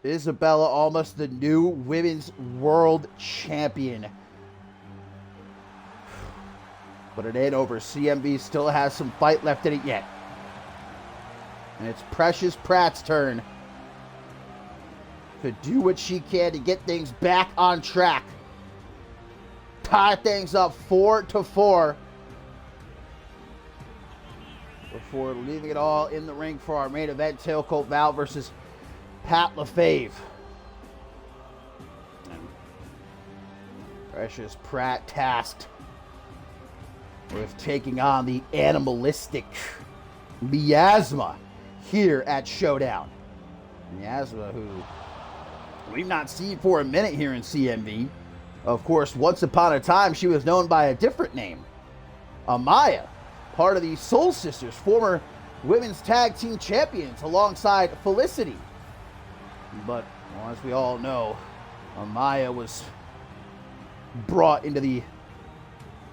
Isabella Almas, the new Women's World Champion. But it ain't over. CMV still has some fight left in it yet. And it's Precious Pratt's turn to do what she can to get things back on track. Tie things up 4-4 before leaving it all in the ring for our main event, Tailcoat Val versus Pat LaFave. And Precious Pratt tasked with taking on the animalistic Miasma here at Showdown. Miasma, who we've not seen for a minute here in CMV. Of course, once upon a time, she was known by a different name, Amaya, part of the Soul Sisters, former women's tag team champions alongside Felicity. But well, as we all know, Amaya was brought into the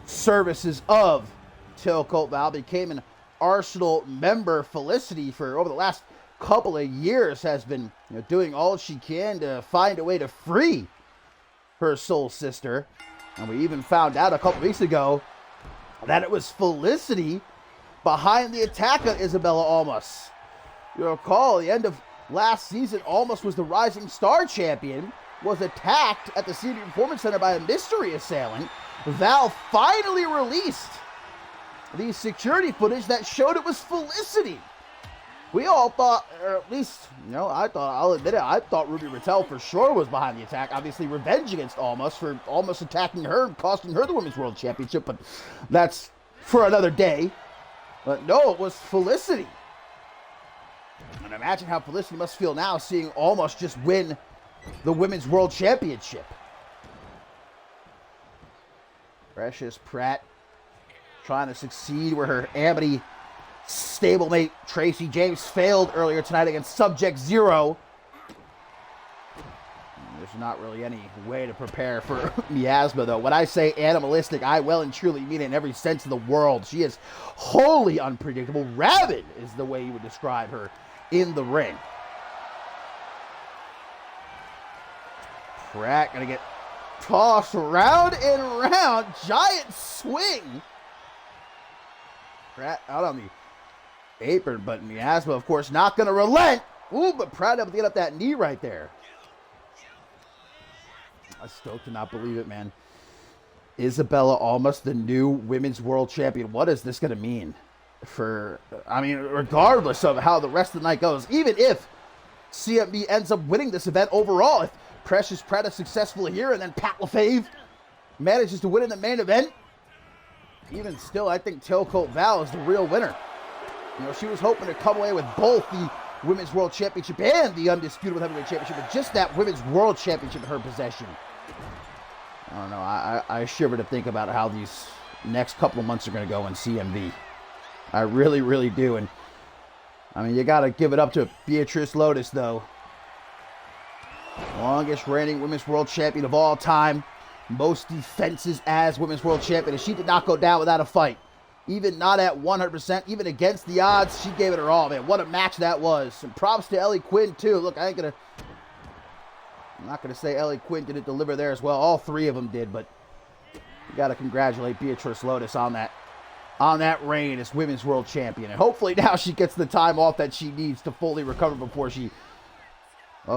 services of Tailcoat Val, became an Arsenal member. Felicity, for over the last couple of years, has been doing all she can to find a way to free her soul sister. And we even found out a couple weeks ago that it was Felicity behind the attack on Isabella Almas. You'll recall, at the end of last season, Almas was the Rising Star champion, was attacked at the CMV Performance Center by a mystery assailant. Val finally released the security footage that showed it was Felicity. We all thought, or at least, I'll admit it, I thought Ruby Rattel for sure was behind the attack. Obviously, revenge against Almas for Almas attacking her and costing her the Women's World Championship, but that's for another day. But no, it was Felicity. And imagine how Felicity must feel now seeing Almas just win the Women's World Championship. Precious Pratt trying to succeed where her Amity stablemate Tracy James failed earlier tonight against Subject Zero. There's not really any way to prepare for Miasma, though. When I say animalistic, I well and truly mean it in every sense of the world. She is wholly unpredictable. Rabid is the way you would describe her in the ring. Pratt gonna get tossed round and round. Giant swing. Pratt out on the apron, but Miasma, of course, not going to relent. Ooh, but Pratt able to get up that knee right there. I still cannot believe it, man. Isabella Almas, the new Women's World Champion. What is this going to mean for, regardless of how the rest of the night goes, even if CMV ends up winning this event overall, if Precious Pratt is successful here and then Pat LaFave manages to win in the main event, even still, I think Tailcoat Val is the real winner. She was hoping to come away with both the Women's World Championship and the Undisputed Heavyweight Championship, but just that Women's World Championship in her possession. I don't know. I shiver to think about how these next couple of months are going to go in CMV. I really, really do. And, you got to give it up to Beatrice Lotus, though. Longest reigning Women's World Champion of all time. Most defenses as Women's World Champion. And she did not go down without a fight. Even not at 100%, even against the odds, she gave it her all, man. What a match that was. And props to Ellie Quinn, too. Look, I'm not going to say Ellie Quinn didn't deliver there as well. All three of them did, but you got to congratulate Beatrice Lotus on that reign as Women's World Champion. And hopefully now she gets the time off that she needs to fully recover before she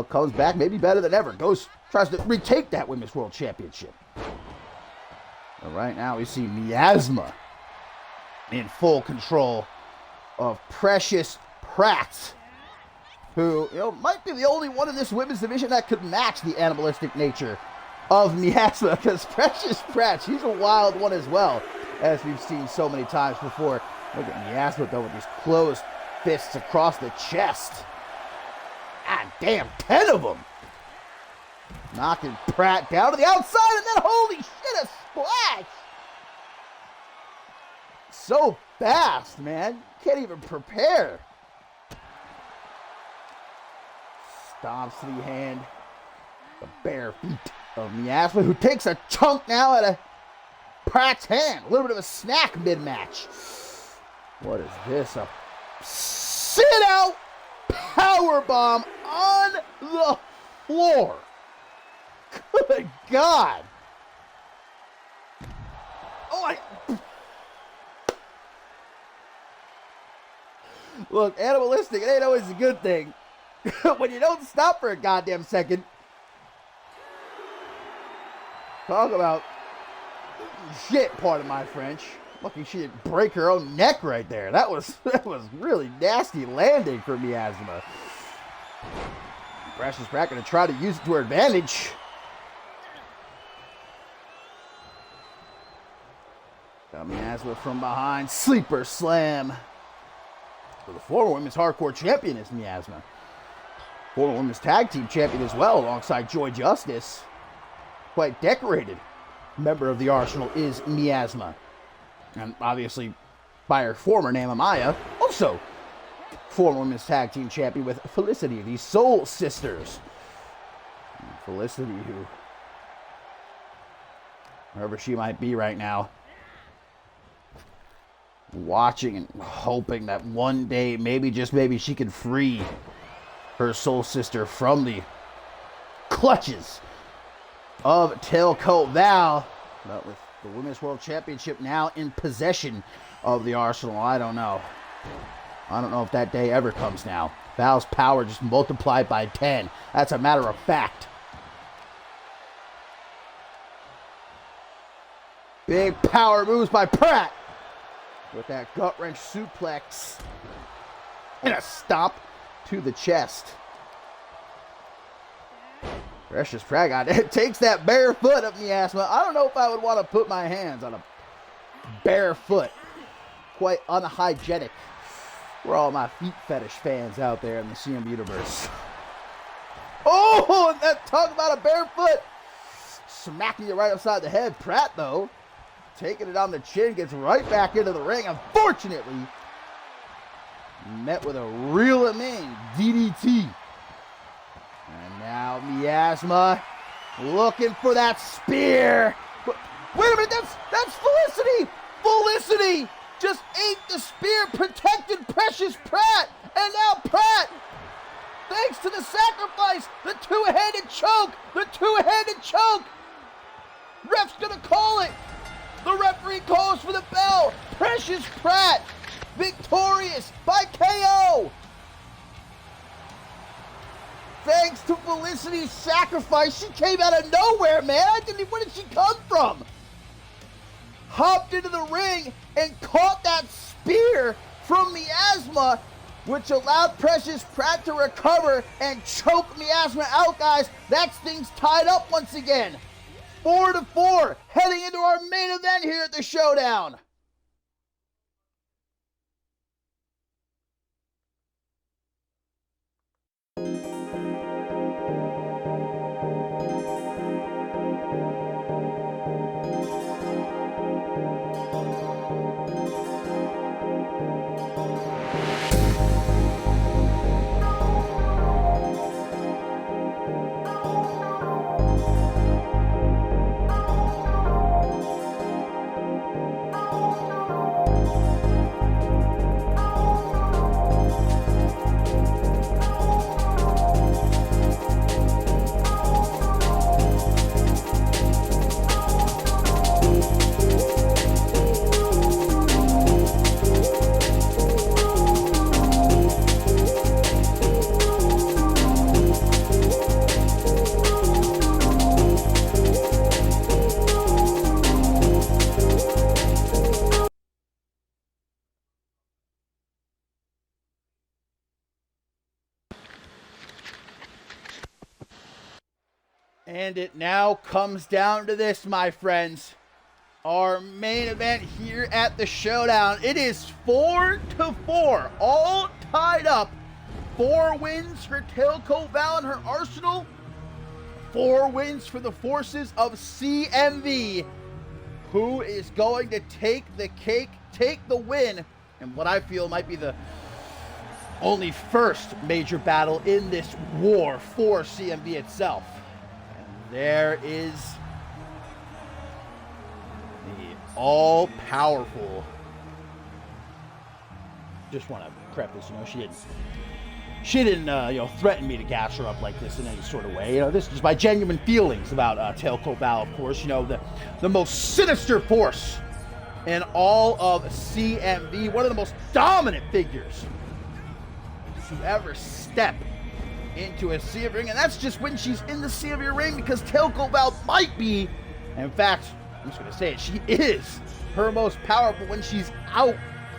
comes back maybe better than ever. Tries to retake that Women's World Championship. But right now we see Miasma in full control of Precious Pratt, who, might be the only one in this women's division that could match the animalistic nature of Miasma, because Precious Pratt, she's a wild one as well, as we've seen so many times before. Look at Miasma, though, with these closed fists across the chest. God damn, 10 of them! Knocking Pratt down to the outside, and then, holy shit, a splash! So fast, man. Can't even prepare. Stomps the hand. The bare feet of Miasma, who takes a chunk now out of Pratt's hand. A little bit of a snack mid-match. What is this? A sit-out powerbomb on the floor. Good God. Oh, Look, animalistic, it ain't always a good thing. When you don't stop for a goddamn second. Talk about shit, pardon my French. Lucky she didn't break her own neck right there. That was really nasty landing for Miasma. Precious Pratt gonna try to use it to her advantage. Got Miasma from behind. Sleeper slam. For the former women's hardcore champion is Miasma. Former women's tag team champion as well, alongside Joy Justice. Quite decorated member of the Arsenal is Miasma. And obviously, by her former name, Amaya, also former women's tag team champion with Felicity, the Soul Sisters. Felicity, who, wherever she might be right now, watching and hoping that one day, maybe, just maybe, she can free her soul sister from the clutches of Tailcoat Val. But with the Women's World Championship now in possession of the Arsenal, I don't know. I don't know if that day ever comes now. Val's power just multiplied by 10. That's a matter of fact. Big power moves by Pratt. With that gut-wrench suplex. And a stomp to the chest. Precious Pratt takes that bare foot of Miasma. I don't know if I would want to put my hands on a bare foot. Quite unhygienic. For all my feet fetish fans out there in the CMV universe. Oh, and that talk about a bare foot. Smacking you right upside the head. Pratt, though, taking it on the chin, gets right back into the ring. Unfortunately, met with a reel him in DDT. And now Miasma looking for that spear. Wait a minute, that's Felicity. Felicity just ate the spear, protected Precious Pratt. And now Pratt, thanks to the sacrifice, the two-handed choke. The two-handed choke. Ref's gonna call it. The referee calls for the bell. Precious Pratt victorious by KO. Thanks to Felicity's sacrifice. She came out of nowhere, man. Where did she come from? Hopped into the ring and caught that spear from Miasma, which allowed Precious Pratt to recover and choke Miasma out, guys. That's things tied up once again. 4-4, heading into our main event here at the Showdown. And it now comes down to this, my friends. Our main event here at the Showdown. It is 4-4, all tied up. 4 wins for Tailcoat Val and her arsenal. 4 wins for the forces of CMV. Who is going to take the cake, take the win, and what I feel might be the only first major battle in this war for CMV itself. And there is the all-powerful. Just want to preface, she didn't, threaten me to gas her up like this in any sort of way. This is my genuine feelings about Tailcoat Val, of course. The most sinister force in all of CMV, one of the most dominant figures to ever step into a CMV ring, and that's just when she's in the CMV ring, because Tailcoat Val might be, in fact, I'm just going to say it, she is her most powerful when she's out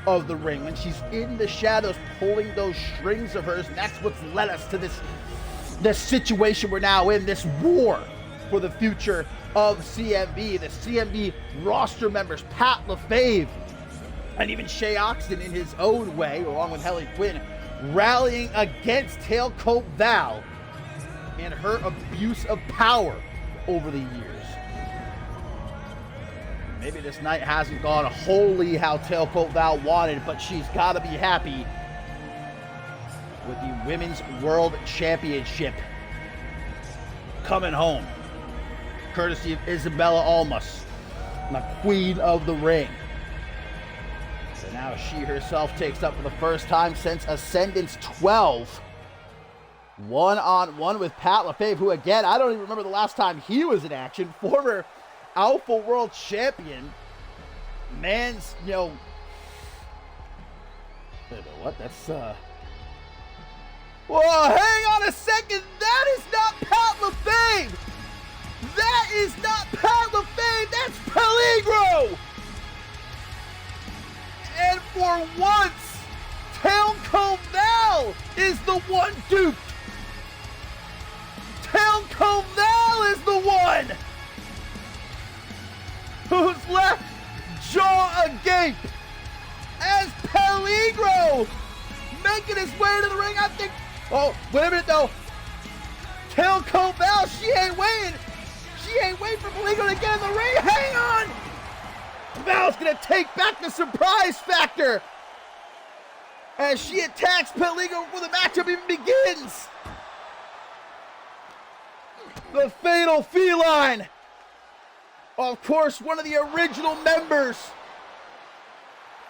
of the ring, when she's in the shadows pulling those strings of hers. And that's what's led us to this situation we're now in, this war for the future of CMV. The CMV roster members, Pat LaFave and even Shay Oxton in his own way, along with Helly Quinn, rallying against Tailcoat Val and her abuse of power over the years. Maybe this night hasn't gone wholly how Tailcoat Val wanted, but she's got to be happy with the Women's World Championship coming home, courtesy of Isabella Almas, the Queen of the Ring. So now she herself takes up for the first time since Ascendance 12, one-on-one with Pat LaFave, who, again, I don't even remember the last time he was in action. Former Alpha World Champion. Man's, wait a minute, what? That's, Whoa, hang on a second. That is not Pat LaFave. That is not Pat LaFave. That's Peligro. And for once, Tailcoat Val is the one duped. Tailcoat Val is the one who's left jaw agape as Peligro making his way to the ring. I think, oh, wait a minute though. Tailcoat Val, she ain't waiting. She ain't waiting for Peligro to get in the ring. Hang on. Val's gonna take back the surprise factor as she attacks Peligro before the matchup even begins. The Fatal Feline. Of course, one of the original members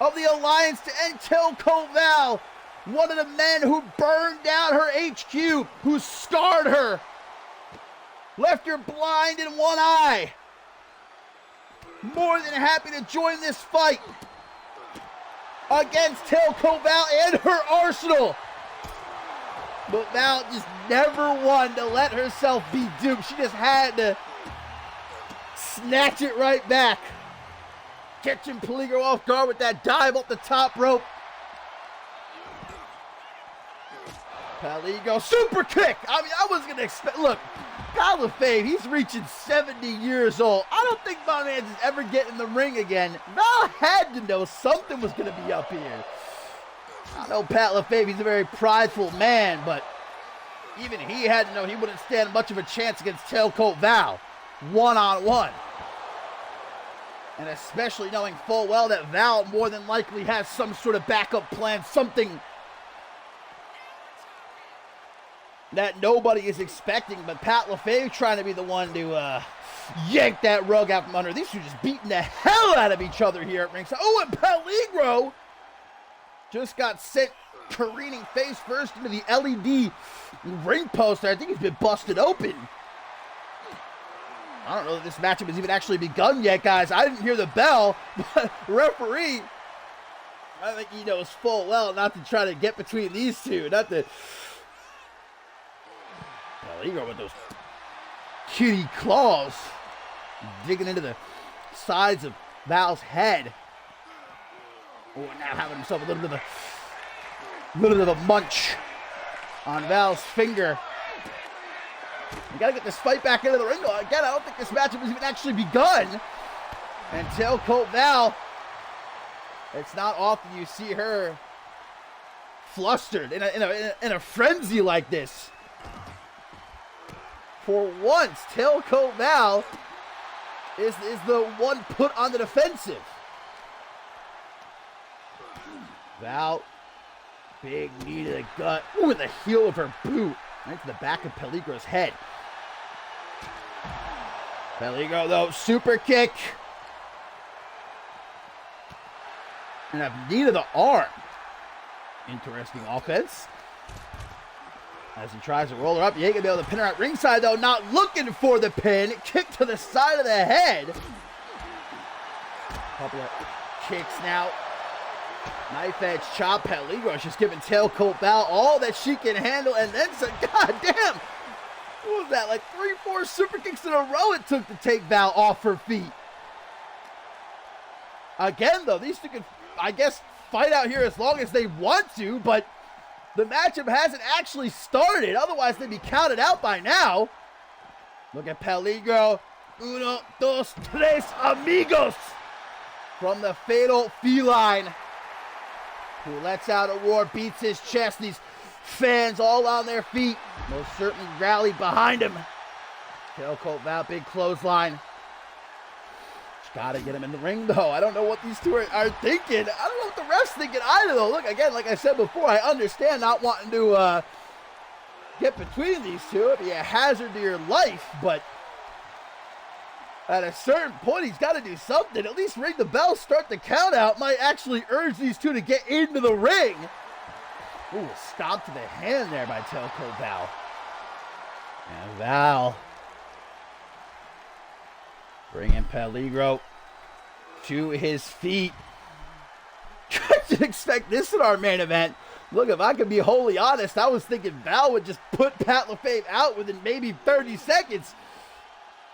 of the Alliance to end Tailcoat Val. One of the men who burned down her HQ, who scarred her, left her blind in one eye. More than happy to join this fight against Tailcoat Val and her arsenal. But Val just never wanted to let herself be duped. She just had to snatch it right back. Catching Peligro off guard with that dive off the top rope. Peligro, super kick. I mean, I was going to expect, look, Pat LaFave, he's reaching 70 years old. I don't think my man's ever getting in the ring again. Val had to know something was going to be up here. I know Pat LaFave, he's a very prideful man, but even he had to know he wouldn't stand much of a chance against Tailcoat Val one-on-one. And especially knowing full well that Val more than likely has some sort of backup plan, something that nobody is expecting, but Pat LaFave trying to be the one to yank that rug out from under. These two just beating the hell out of each other here at ringside. Oh, and Peligro just got sent careening face first into the LED ring post. I think he's been busted open. I don't know if this matchup has even actually begun yet, guys. I didn't hear the bell, but referee, I think he knows full well not to try to get between these two, not to. Peligro with those kitty claws digging into the sides of Val's head. Oh, now having himself a little bit of a munch on Val's finger. We gotta get this fight back into the ring. Again, I don't think this matchup has even actually begun. And Tailcoat Val, it's not often you see her flustered in a frenzy like this. For once, Tailcoat Val is the one put on the defensive. Val, big knee to the gut. Ooh, the heel of her boot. Right to the back of Peligro's head. Peligro, though, super kick. And a knee to the arm. Interesting offense. As he tries to roll her up, he ain't gonna be able to pin her at ringside, though. Not looking for the pin. Kick to the side of the head. Couple of kicks now. Knife edge chop. Peligro just giving Tailcoat Val all that she can handle, and then some. God damn! What was that? Like 3-4 super kicks in a row it took to take Val off her feet. Again, though, these two can, I guess, fight out here as long as they want to, but the matchup hasn't actually started. Otherwise, they'd be counted out by now. Look at Peligro. Uno, dos, tres, amigos. From the fatal feline, who lets out a roar, beats his chest. These fans all on their feet most certainly rallied behind him. Tailcoat Val, big clothesline. Just gotta get him in the ring, though. I don't know what these two are thinking. I don't know what the ref's thinking either, though. Look, again, like I said before, I understand not wanting to get between these two. It'd be a hazard to your life, but at a certain point, he's got to do something. At least ring the bell, start the count out. Might actually urge these two to get into the ring. Ooh, a stomp to the hand there by Tailcoat Val. And Val bringing Peligro to his feet. I didn't expect this in our main event. Look, if I could be wholly honest, I was thinking Val would just put Pat LaFave out within maybe 30 seconds.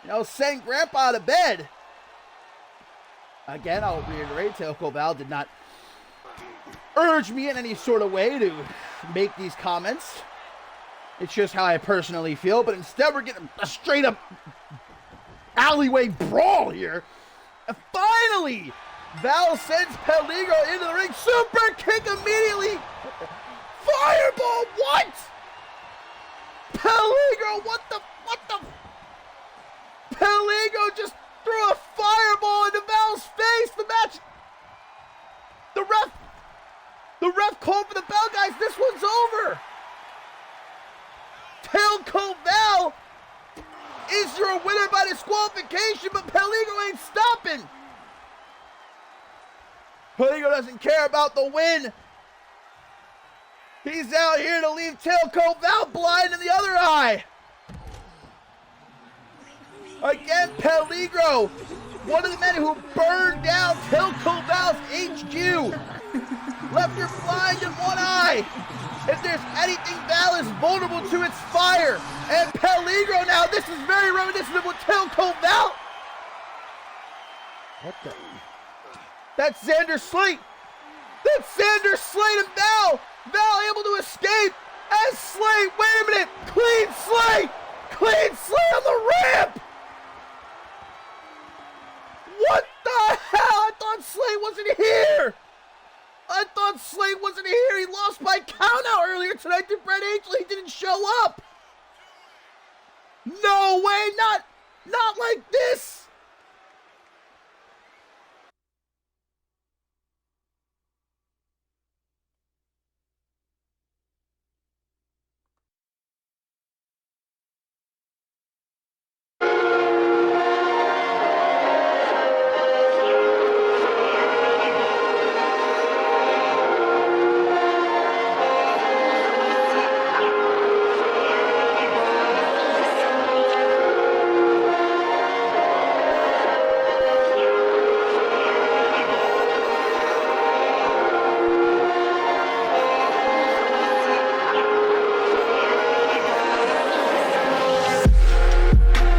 You know, send Grandpa to bed. Again, I'll reiterate, Tailcoat Val did not urge me in any sort of way to make these comments. It's just how I personally feel, but instead we're getting a straight up alleyway brawl here. And finally, Val sends Peligro into the ring. Super kick immediately. Fireball, what? Peligro, what the? Peligro just threw a fireball into Val's face. The ref called for the bell, guys. This one's over. Tailcoat Val is your winner by disqualification, but Peligro ain't stopping. Peligro doesn't care about the win. He's out here to leave Tailcoat Val blind in the other eye. Again, Peligro, one of the men who burned down Tailcoat Val's HQ, left her blind in one eye. If there's anything Val is vulnerable to, it's fire. And Peligro now, this is very reminiscent of what Tailcoat Val. What the? That's Xander Slate. That's Xander Slate and Val. Val able to escape as Slate. Wait a minute. Clean Slate. Clean Slate on the ramp. What the hell? I thought Slate wasn't here. He lost by countout earlier tonight to Brett Angel. He didn't show up. No way. Not like this.